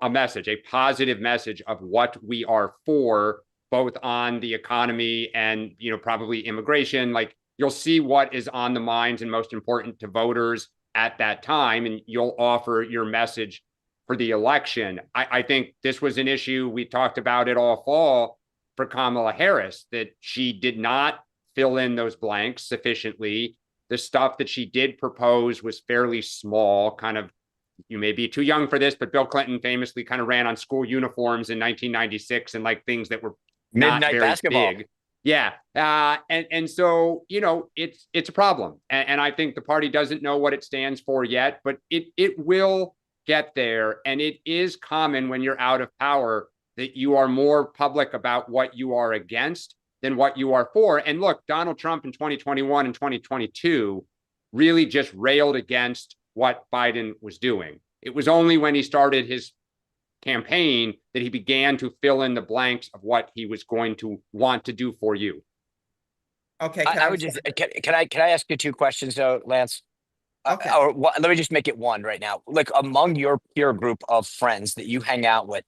message, a positive message of what we are for, both on the economy and, you know, probably immigration. Like, you'll see what is on the minds and most important to voters at that time, and you'll offer your message for the election. I think this was an issue we talked about it all fall for Kamala Harris, that she did not fill in those blanks sufficiently. The stuff that she did propose was fairly small, kind of, you may be too young for this, but Bill Clinton famously kind of ran on school uniforms in 1996 and like things that were not Midnight very basketball. big. Yeah. And so, you know, it's a problem. And I think the party doesn't know what it stands for yet, but it will get there. And it is common when you're out of power that you are more public about what you are against than what you are for. And look, Donald Trump in 2021 and 2022 really just railed against what Biden was doing. It was only when he started his campaign that he began to fill in the blanks of what he was going to want to do for you. Okay. I would just can I ask you two questions though, Lance? Okay. Let me just make it one right now. Like, among your peer group of friends that you hang out with,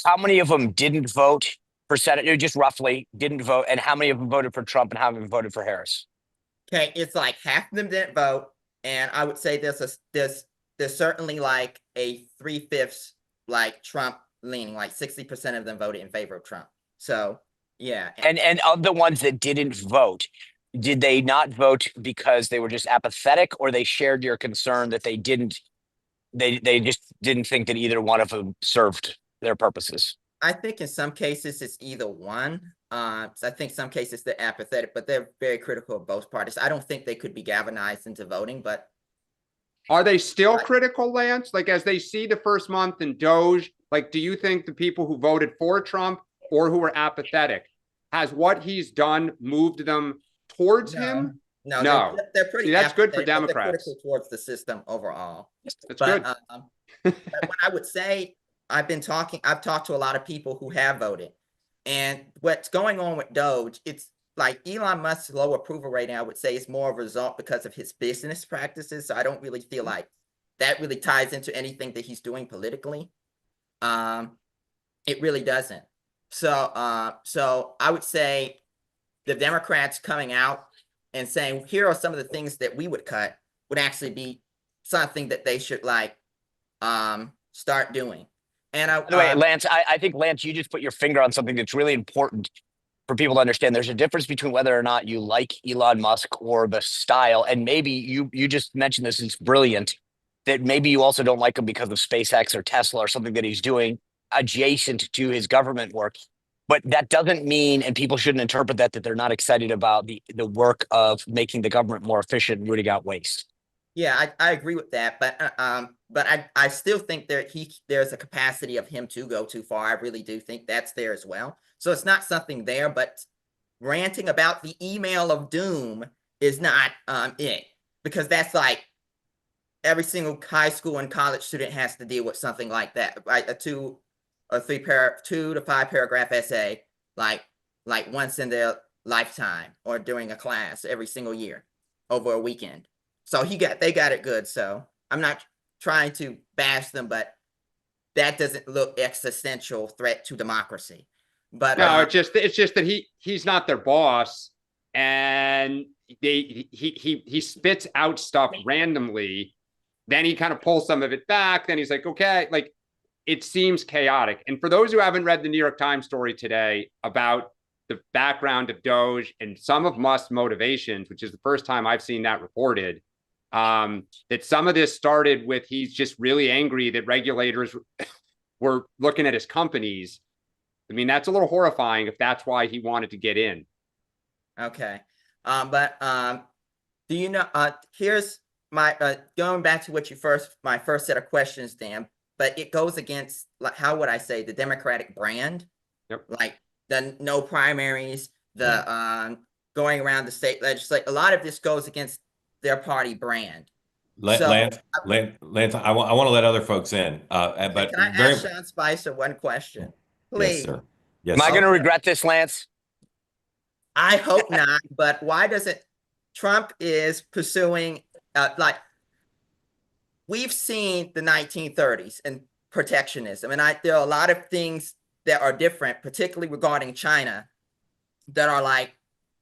how many of them didn't vote for Senate? Just roughly didn't vote, and how many of them voted for Trump, and how many of them voted for Harris? Okay, it's like half of them didn't vote, and I would say there's certainly like a 3/5 like Trump leaning, like 60% of them voted in favor of Trump. So yeah, And of the ones that didn't vote, did they not vote because they were just apathetic, or they shared your concern that they just didn't think that either one of them served their purposes? I think in some cases it's either one. So I think some cases they're apathetic, but they're very critical of both parties. I don't think they could be galvanized into voting, but Are they still critical, Lance? Like, as they see the first month in Doge, like, do you think the people who voted for Trump or who were apathetic, has what he's done moved them towards him? No. They're pretty. See, that's good for apathetic, but they're Democrats. critical towards the system overall. That's But good. but what I would say, I've talked to a lot of people who have voted, and what's going on with Doge, it's like Elon Musk's low approval rating, I would say, is more of a result because of his business practices. So I don't really feel like that really ties into anything that he's doing politically. It really doesn't. So I would say the Democrats coming out and saying, here are some of the things that we would cut would actually be something that they should like start doing. And By the way, Lance, I think, Lance, you just put your finger on something that's really important for people to understand. There's a difference between whether or not you like Elon Musk or the style. And maybe you just mentioned this, it's brilliant, that maybe you also don't like him because of SpaceX or Tesla or something that he's doing adjacent to his government work. But that doesn't mean, and people shouldn't interpret that they're not excited about the work of making the government more efficient and rooting out waste. Yeah, I agree with that, but I still think there's a capacity of him to go too far. I really do think that's there as well. So it's not something there, but ranting about the email of doom is not it, because that's like every single high school and college student has to deal with something like that, right? A 2 to 5 paragraph essay, like once in their lifetime or during a class every single year over a weekend. So they got it good. So I'm not trying to bash them, but that doesn't look existential threat to democracy. But no, it's just that he's not their boss, and he spits out stuff randomly. Then he kind of pulls some of it back. Then he's like, okay, like, it seems chaotic. And for those who haven't read the New York Times story today about the background of Doge and some of Musk's motivations, which is the first time I've seen that reported, that some of this started with he's just really angry that regulators were looking at his companies. I mean, that's a little horrifying if that's why he wanted to get in. Okay. But do you know, here's my going back to what my first set of questions, Dan, but it goes against, like, how would I say, the Democratic brand? Yep. Like the no primaries, the going around the state legislature. A lot of this goes against their party brand. Lance, I want to let other folks in, but can I very, ask Sean Spicer one question, yes, please? sir. Yes, Am I sir. going to regret this, Lance? I hope not, but why doesn't Trump is pursuing, like, we've seen the 1930s and protectionism, and there are a lot of things that are different, particularly regarding China, that are like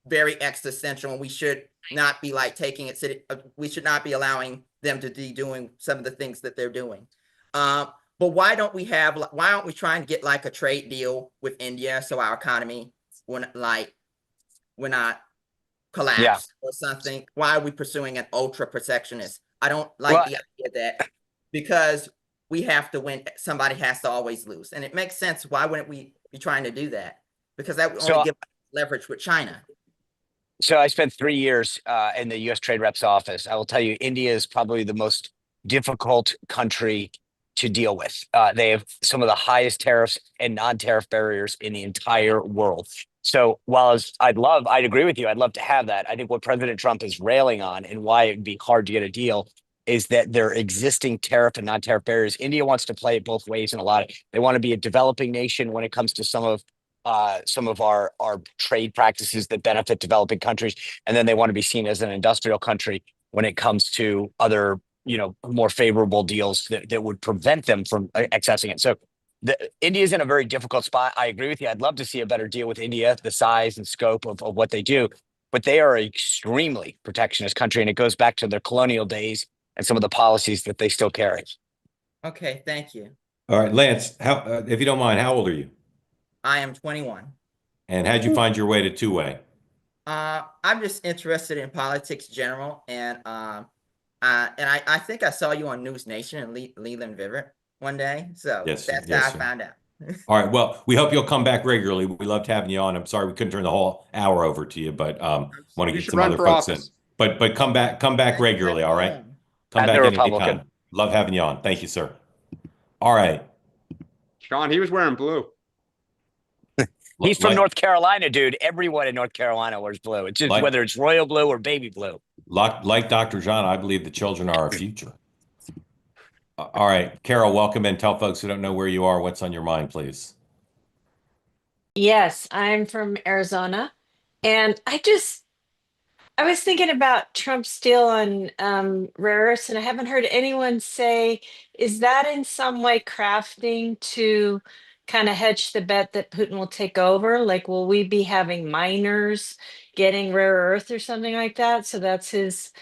very existential, and we should not be like taking it, we should not be allowing them to be doing some of the things that they're doing. But why aren't we trying to get like a trade deal with India so our economy we're not collapsed or something? Why are we pursuing an ultra protectionist? I don't like the idea that because we have to win, somebody has to always lose. And it makes sense. Why wouldn't we be trying to do that? Because that would only give leverage with China. So I spent 3 years in the U.S. Trade Rep's office. I will tell you, India is probably the most difficult country to deal with. They have some of the highest tariffs and non-tariff barriers in the entire world. So while I'd agree with you, I'd love to have that. I think what President Trump is railing on and why it would be hard to get a deal is that their existing tariff and non-tariff barriers. India wants to play it both ways in they want to be a developing nation when it comes to some of our trade practices that benefit developing countries. And then they want to be seen as an industrial country when it comes to other, more favorable deals that would prevent them from accessing it. So India's in a very difficult spot. I agree with you. I'd love to see a better deal with India, the size and scope of what they do, but they are an extremely protectionist country, and it goes back to their colonial days and some of the policies that they still carry. Okay, thank you. All right, Lance, if you don't mind, how old are you? I am 21. And how'd you find your way to two-way? I'm just interested in politics general, and I think I saw you on News Nation and Leland Vivet one day, so that's how I found out. All right, well, we hope you'll come back regularly. We loved having you on. I'm sorry we couldn't turn the whole hour over to you, but want to get some other folks in. But come back regularly, all right? Come back anytime. Love having you on. Thank you, sir. All right. Sean, he was wearing blue. He's from North Carolina, dude. Everyone in North Carolina wears blue. It's just whether it's royal blue or baby blue. Like Dr. John, I believe the children are our future. All right, Carol, welcome in. Tell folks who don't know where you are what's on your mind, please. Yes, I'm from Arizona, and I was thinking about Trump's deal on rare earths, and I haven't heard anyone say, is that in some way crafting to kind of hedge the bet that Putin will take over? Like, will we be having miners getting rare earth or something like that? So that's his,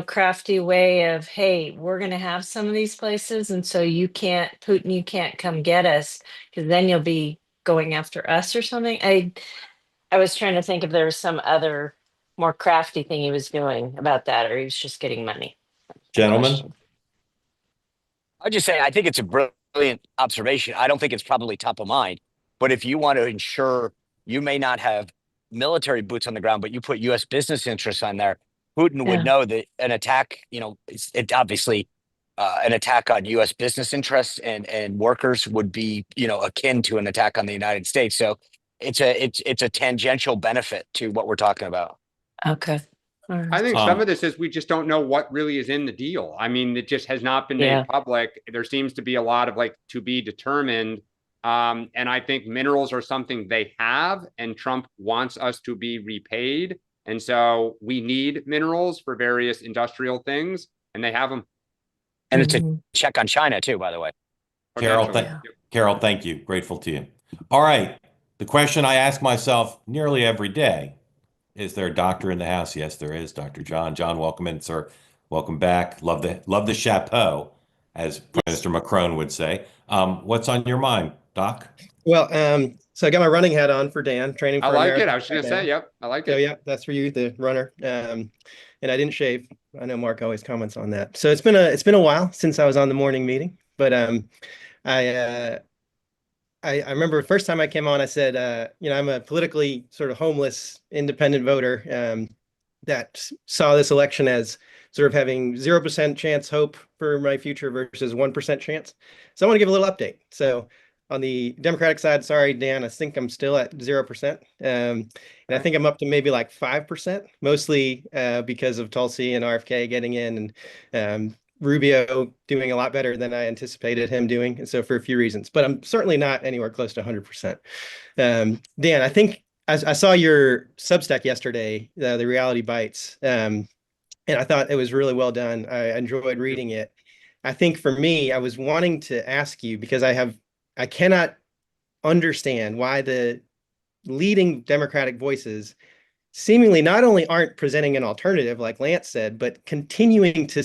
crafty way of, hey, we're going to have some of these places, and so Putin, you can't come get us, because then you'll be going after us or something. I was trying to think if there was some other more crafty thing he was doing about that, or he was just getting money. Gentlemen, I'll just say I think it's a brilliant observation. I don't think it's probably top of mind, but if you want to ensure you may not have military boots on the ground, but you put U.S. business interests on there, Putin would know that an attack, it obviously an attack on U.S. business interests and workers would be, akin to an attack on the United States. So it's a tangential benefit to what we're talking about. Okay. Right. I think some of this is we just don't know what really is in the deal. I mean, it just has not been made public. There seems to be a lot of to be determined. And I think minerals are something they have, and Trump wants us to be repaid. And so we need minerals for various industrial things, and they have them. And it's a check on China too, by the way. Carol, thank you. Grateful to you. All right. The question I ask myself nearly every day, is there a doctor in the house? Yes, there is. Dr. John. John, welcome in, sir. Welcome back. Love the chapeau, as Mr. Macron would say. What's on your mind, Doc? Well, so I got my running hat on for Dan, training for I like it. I was going to say, yep, I like it. So yeah, that's for you, the runner. And I didn't shave. I know Mark always comments on that. So it's been a while since I was on the morning meeting, but I remember the first time I came on, I said, I'm a politically sort of homeless independent voter. that saw this election as sort of having 0% chance hope for my future versus 1% chance. So I want to give a little update. So on the Democratic side, sorry, Dan, I think I'm still at 0%. And I think I'm up to maybe like 5%, mostly because of Tulsi and RFK getting in, and Rubio doing a lot better than I anticipated him doing. And so for a few reasons, but I'm certainly not anywhere close to 100%. Dan, I think I saw your Substack yesterday, the Reality Bites, and I thought it was really well done. I enjoyed reading it. I think for me, I was wanting to ask you, because I cannot understand why the leading Democratic voices seemingly not only aren't presenting an alternative, like Lance said, but continuing to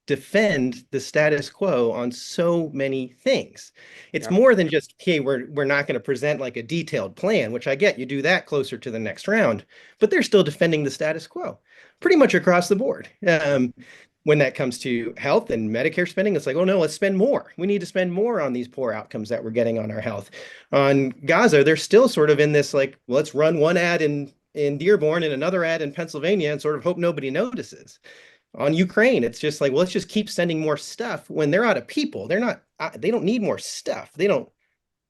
defend the status quo on so many things. It's more than just, hey, we're not going to present like a detailed plan, which I get, you do that closer to the next round, but they're still defending the status quo pretty much across the board. When that comes to health and Medicare spending, it's like, oh no, let's spend more. We need to spend more on these poor outcomes that we're getting on our health. On Gaza, they're still sort of in this like, well, let's run one ad in Dearborn and another ad in Pennsylvania and sort of hope nobody notices. On Ukraine, it's just like, well, let's just keep sending more stuff when they're out of people. They don't need more stuff. They're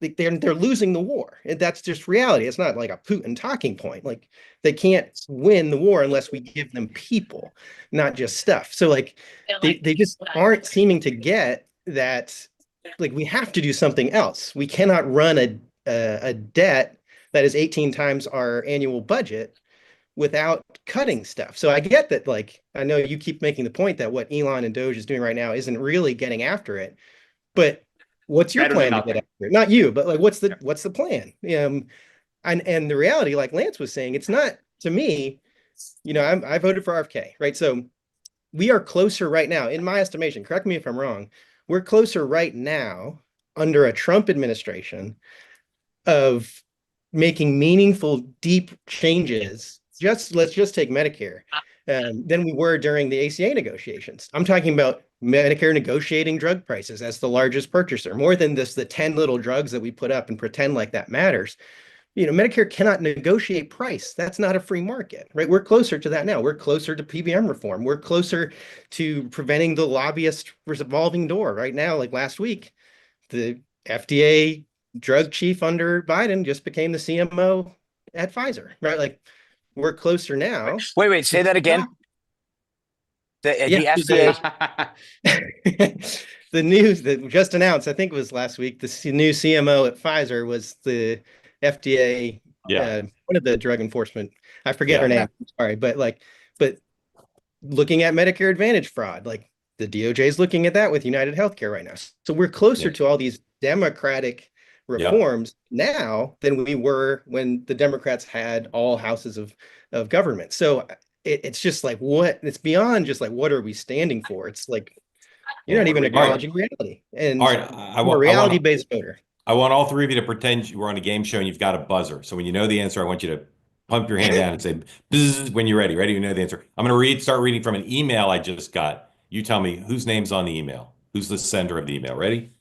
losing the war. That's just reality. It's not like a Putin talking point. Like, they can't win the war unless we give them people, not just stuff. So like they just aren't seeming to get that, like, we have to do something else. We cannot run a debt that is 18 times our annual budget without cutting stuff. So I get that, like, I know you keep making the point that what Elon and Doge is doing right now isn't really getting after it, but what's your plan to get after it? Not you, but like, what's the plan? And the reality, like Lance was saying, it's not, to me, I voted for RFK, right? So we are closer right now, in my estimation, correct me if I'm wrong, we're closer right now under a Trump administration of making meaningful, deep changes. Let's just take Medicare, than we were during the ACA negotiations. I'm talking about Medicare negotiating drug prices as the largest purchaser, more than the 10 little drugs that we put up and pretend like that matters. Medicare cannot negotiate price. That's not a free market, right? We're closer to that now. We're closer to PBM reform. We're closer to preventing the lobbyist revolving door right now. Like last week, the FDA drug chief under Biden just became the CMO at Pfizer, right? Like, we're closer now. Wait, say that again. The FDA. The news that just announced, I think it was last week, the new CMO at Pfizer was the FDA, one of the drug enforcement. I forget her name. Sorry, but looking at Medicare Advantage fraud, like the DOJ is looking at that with United Healthcare right now. So we're closer to all these Democratic reforms now than we were when the Democrats had all houses of government. So it's just like, it's beyond just like, what are we standing for? It's like, you're not even acknowledging reality. And I'm a reality-based voter. I want all three of you to pretend you were on a game show and you've got a buzzer. So when you know the answer, I want you to pump your hand down and say, bzz, when you're ready. Ready? You know the answer. I'm going to start reading from an email I just got. You tell me whose name's on the email. Who's the sender of the email? Ready?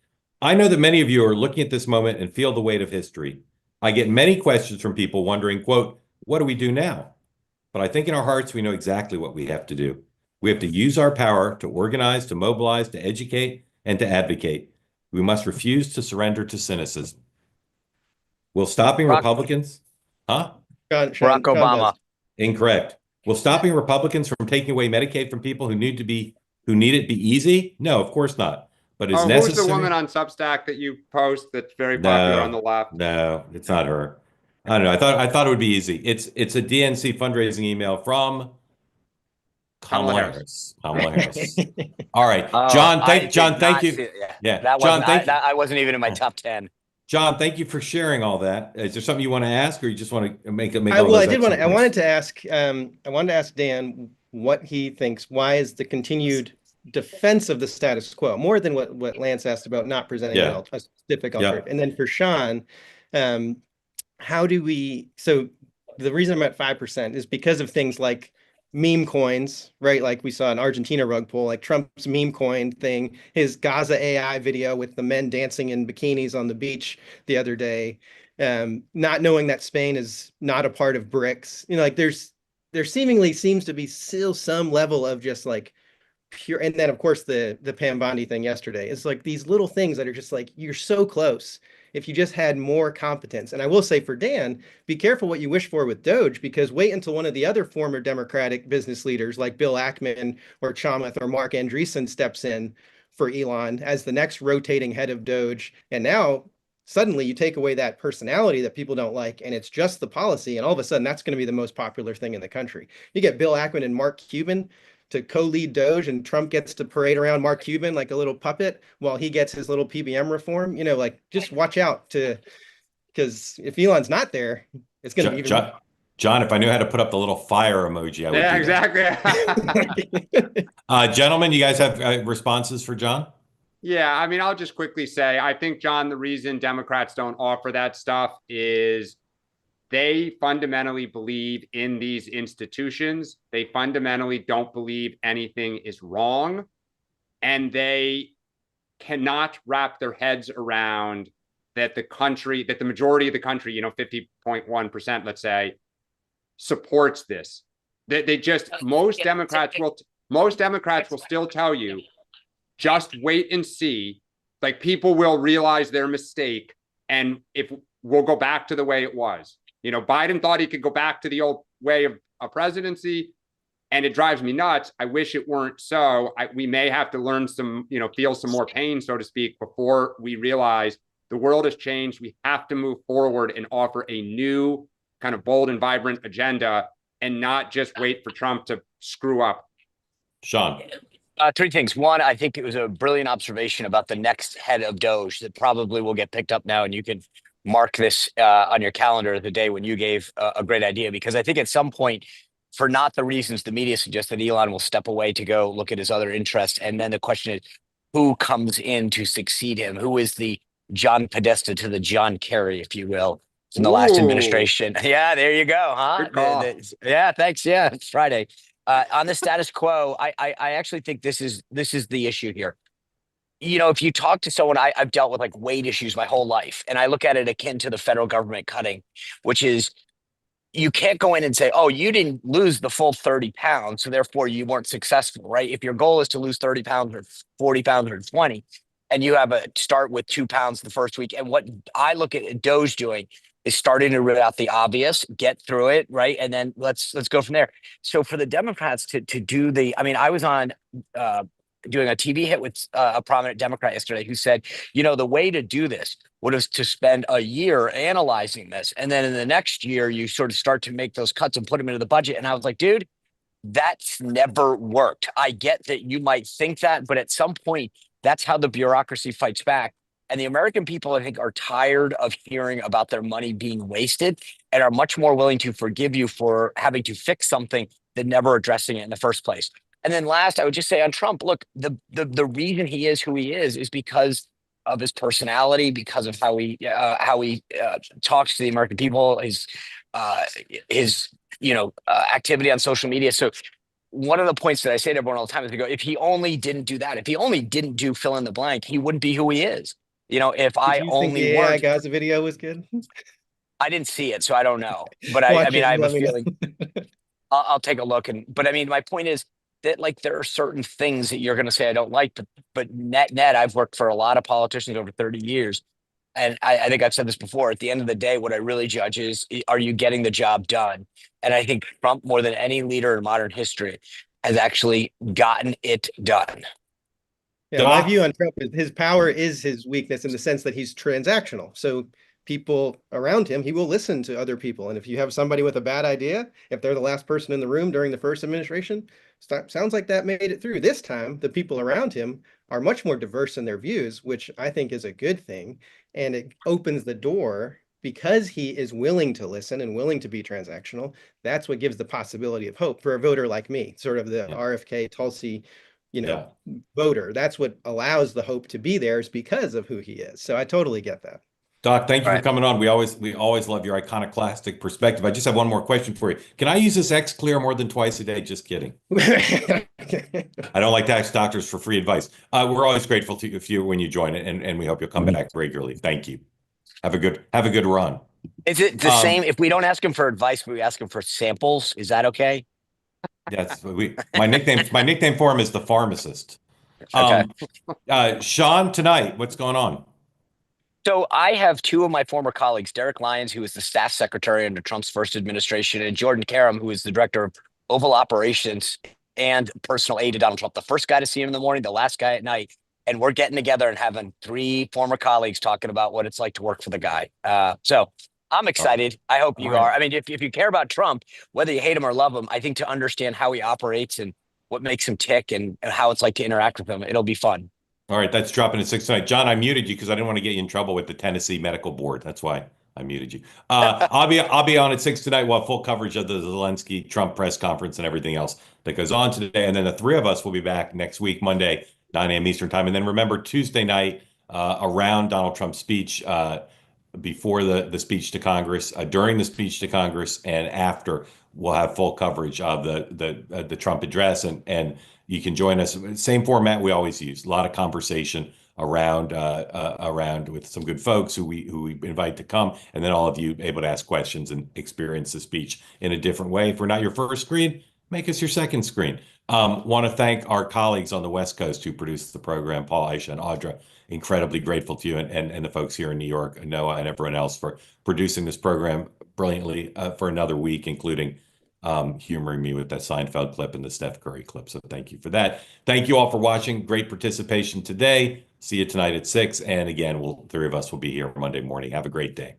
I know that many of you are looking at this moment and feel the weight of history. I get many questions from people wondering, quote, what do we do now? But I think in our hearts, we know exactly what we have to do. We have to use our power to organize, to mobilize, to educate, and to advocate. We must refuse to surrender to cynicism. Will stopping Republicans? Huh? Barack Obama. Incorrect. Will stopping Republicans from taking away Medicaid from people who need it be easy? No, of course not. But it's necessary. Who's the woman on Substack that you post that's very popular on the left? No, it's not her. I don't know. I thought it would be easy. It's a DNC fundraising email from Kamala Harris. Kamala Harris. All right, John. Thank you. John, I wasn't even in my top 10. John, thank you for sharing all that. Is there something you want to ask, or you just want to make? I wanted to ask Dan what he thinks. Why is the continued defense of the status quo more than what Lance asked about not presenting a specific alternative? And then for Sean, how do we? So the reason I'm at 5% is because of things like meme coins, right? Like we saw an Argentina rug pull, like Trump's meme coin thing, his Gaza AI video with the men dancing in bikinis on the beach the other day, not knowing that Spain is not a part of BRICS. Like there's there seemingly seems to be still some level of just like pure, and then of course the Pam Bondi thing yesterday is like these little things that are just like, you're so close. If you just had more competence. And I will say for Dan, be careful what you wish for with Doge, because wait until one of the other former Democratic business leaders like Bill Ackman or Chamath or Mark Andreessen steps in for Elon as the next rotating head of Doge. And now suddenly you take away that personality that people don't like, and it's just the policy. And all of a sudden that's going to be the most popular thing in the country. You get Bill Ackman and Mark Cuban to co-lead Doge, and Trump gets to parade around Mark Cuban like a little puppet while he gets his little PBM reform. Like just watch out because if Elon's not there, it's going to be even. John, if I knew how to put up the little fire emoji, I would. Yeah, exactly. Gentlemen, you guys have responses for John? Yeah, I mean, I'll just quickly say, I think, John, the reason Democrats don't offer that stuff is they fundamentally believe in these institutions. They fundamentally don't believe anything is wrong. And they cannot wrap their heads around that the majority of the country, 50.1%, let's say, supports this. Most Democrats will still tell you, just wait and see. Like, people will realize their mistake, and if we'll go back to the way it was. Biden thought he could go back to the old way of a presidency, and it drives me nuts. I wish it weren't so. We may have to learn feel some more pain, so to speak, before we realize the world has changed. We have to move forward and offer a new kind of bold and vibrant agenda, and not just wait for Trump to screw up. Sean. Three things. One, I think it was a brilliant observation about the next head of Doge that probably will get picked up now, and you can mark this on your calendar the day when you gave a great idea, because I think at some point, for not the reasons the media suggests, that Elon will step away to go look at his other interests. And then the question is, who comes in to succeed him? Who is the John Podesta to the John Kerry, if you will, in the last administration? Yeah, there you go, huh? Yeah, thanks. Yeah, it's Friday. On the status quo, I actually think this is the issue here. If you talk to someone, I've dealt with like weight issues my whole life, and I look at it akin to the federal government cutting, which is you can't go in and say, oh, you didn't lose the full 30 pounds, so therefore you weren't successful, right? If your goal is to lose 30 pounds or 40 pounds or 20, and you have a start with 2 pounds the first week, and what I look at Doge doing is starting to root out the obvious, get through it, right? And then let's go from there. So for the Democrats to do I was on doing a TV hit with a prominent Democrat yesterday who said, the way to do this would have to spend a year analyzing this. And then in the next year, you sort of start to make those cuts and put them into the budget. And I was like, dude, that's never worked. I get that you might think that, but at some point, that's how the bureaucracy fights back. And the American people, I think, are tired of hearing about their money being wasted and are much more willing to forgive you for having to fix something than never addressing it in the first place. And then last, I would just say on Trump, look, the reason he is who he is because of his personality, because of how he talks to the American people, his activity on social media. So one of the points that I say to everyone all the time is, if he only didn't do that, if he only didn't do fill in the blank, he wouldn't be who he is. If I only think the AI Gaza video was good, I didn't see it, so I don't know. But I have a feeling. I'll take a look. But my point is that there are certain things that you're going to say I don't like, but net, I've worked for a lot of politicians over 30 years. And I think I've said this before, at the end of the day, what I really judge is, are you getting the job done? And I think Trump, more than any leader in modern history, has actually gotten it done. Yeah, my view on Trump is his power is his weakness in the sense that he's transactional. So people around him, he will listen to other people. And if you have somebody with a bad idea, if they're the last person in the room during the first administration, sounds like that made it through. This time, the people around him are much more diverse in their views, which I think is a good thing. And it opens the door because he is willing to listen and willing to be transactional. That's what gives the possibility of hope for a voter like me, sort of the RFK Tulsi, voter. That's what allows the hope to be there, is because of who he is. So I totally get that. Doc, thank you for coming on. We always love your iconoclastic perspective. I just have one more question for you. Can I use this X Clear more than twice a day? Just kidding. I don't like to ask doctors for free advice. We're always grateful to you when you join it, and we hope you'll come back regularly. Thank you. Have a good run. Is it the same if we don't ask him for advice, but we ask him for samples? Is that okay? That's my nickname for him is the pharmacist. Okay. Sean, tonight, what's going on? So I have two of my former colleagues, Derek Lyons, who was the staff secretary under Trump's first administration, and Jordan Karam, who is the director of Oval Operations and personal aide to Donald Trump. The first guy to see him in the morning, the last guy at night. And we're getting together and having three former colleagues talking about what it's like to work for the guy. So I'm excited. I hope you are. I mean, if you care about Trump, whether you hate him or love him, I think to understand how he operates and what makes him tick and how it's like to interact with him, it'll be fun. All right, that's dropping at 6 tonight. John, I muted you because I didn't want to get you in trouble with the Tennessee Medical Board. That's why I muted you. I'll be on at 6 tonight. We'll have full coverage of the Zelensky Trump press conference and everything else that goes on today. And then the three of us will be back next week, Monday, 9 a.m. Eastern time. And then remember Tuesday night around Donald Trump's speech, before the speech to Congress, during the speech to Congress, and after, we'll have full coverage of the Trump address, and you can join us. Same format we always use. A lot of conversation around with some good folks who we invite to come, and then all of you able to ask questions and experience the speech in a different way. If we're not your first screen, make us your second screen. Want to thank our colleagues on the West Coast who produced the program, Paul, Aisha, and Audra. Incredibly grateful to you and the folks here in New York, Noah, and everyone else for producing this program brilliantly for another week, including humoring me with that Seinfeld clip and the Steph Curry clip. So thank you for that. Thank you all for watching. Great participation today. See you tonight at 6. And again, three of us will be here Monday morning. Have a great day.